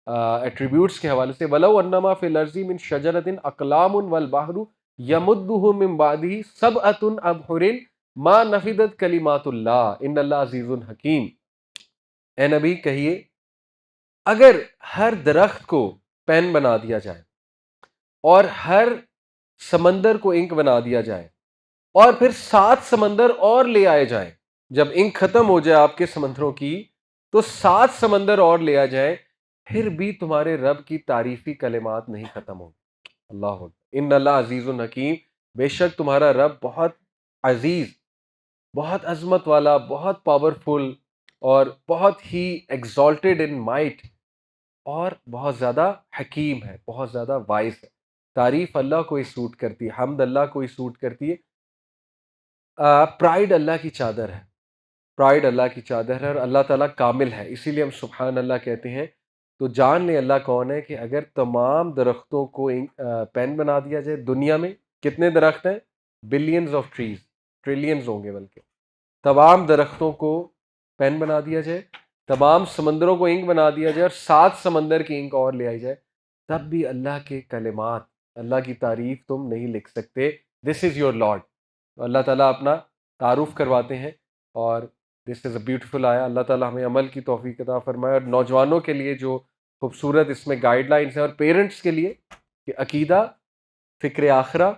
ایٹریبیوٹس کے حوالے سے, وَلَوْ أَنَّمَا فِي الْأَرْضِ مِن شَجَرَةٍ أَقْلَامٌ وَالْبَحْرُ یمدہ من بعدہ سبعۃ ابحر ما نفدت کلمات اللہ ان اللہ عزیز حکیم۔ اے نبی کہیے اگر ہر درخت کو پین بنا دیا جائے اور ہر سمندر کو انک بنا دیا جائے اور پھر 7 سمندر اور لے آئے جائیں، جب انک ختم ہو جائے آپ کے سمندروں کی تو 7 سمندر اور لے آ جائیں، پھر بھی تمہارے رب کی تعریفی کلمات نہیں ختم ہوں۔ اللہ اکبر۔ ان اللہ عزیز حکیم، بے شک تمہارا رب بہت عزیز، بہت عظمت والا، بہت پاورفل اور بہت ہی ایگزالٹیڈ ان مائٹ، اور بہت زیادہ حکیم ہے، بہت زیادہ وائز ہے۔ تعریف اللہ کو ہی سوٹ کرتی ہے، حمد اللہ کو ہی سوٹ کرتی ہے۔ پرائیڈ اللہ کی چادر ہے، پرائیڈ اللہ کی چادر ہے، اور اللہ تعالیٰ کامل ہے، اسی لیے ہم سبحان اللہ کہتے ہیں۔ تو جان لیں اللہ کون ہے کہ اگر تمام درختوں کو پین بنا دیا جائے، دنیا میں کتنے درخت ہیں؟ بلینز آف ٹریز، ٹریلینز ہوں گے بلکہ، تمام درختوں کو پین بنا دیا جائے، تمام سمندروں کو انک بنا دیا جائے اور 7 سمندر کی انک اور لے آئی جائے، تب بھی اللہ کے کلمات، اللہ کی تعریف تم نہیں لکھ سکتے۔ دس از یور لارڈ۔ اللہ تعالیٰ اپنا تعارف کرواتے ہیں، اور دس از اے بیوٹیفل آیا۔ اللہ تعالیٰ ہمیں عمل کی توفیق عطا فرمائے، اور نوجوانوں کے لیے جو خوبصورت اس میں گائیڈ لائنس ہیں، اور پیرنٹس کے لیے کہ عقیدہ، فکر آخرہ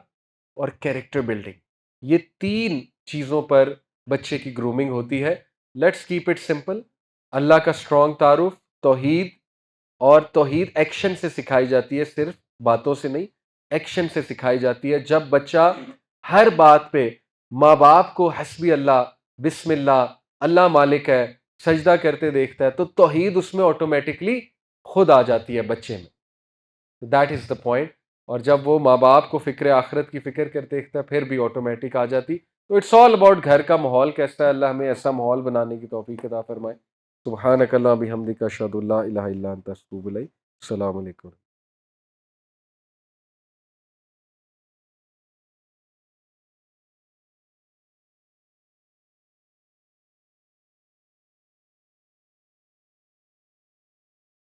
اور کیریکٹر بلڈنگ، یہ 3 چیزوں پر بچے کی گرومنگ ہوتی ہے۔ Let's keep it simple. Allah کا اسٹرانگ تعارف، توحید، اور توحید ایکشن سے سکھائی جاتی ہے، صرف باتوں سے نہیں، ایکشن سے سکھائی جاتی ہے۔ جب بچہ ہر بات پہ ماں باپ کو حسبی اللہ، بسم اللہ، اللہ مالک ہے سجدہ کرتے دیکھتا ہے، تو توحید اس میں آٹومیٹکلی خود آ جاتی ہے بچے میں۔ That is the point. اور جب وہ ماں باپ کو فکر آخرت کی فکر کرتے دیکھتا ہے، پھر بھی آٹومیٹک آ جاتی۔ تو اٹس آل اباؤٹ گھر کا ماحول کیسا ہے، اللہ ہمیں ایسا ماحول بنانے کی توفیق عطا فرمائے۔ سبحانک اللہم بحمدک اشہد ان لا الہ الا انت استغفرک و اتوب الیک۔ السلام علیکم۔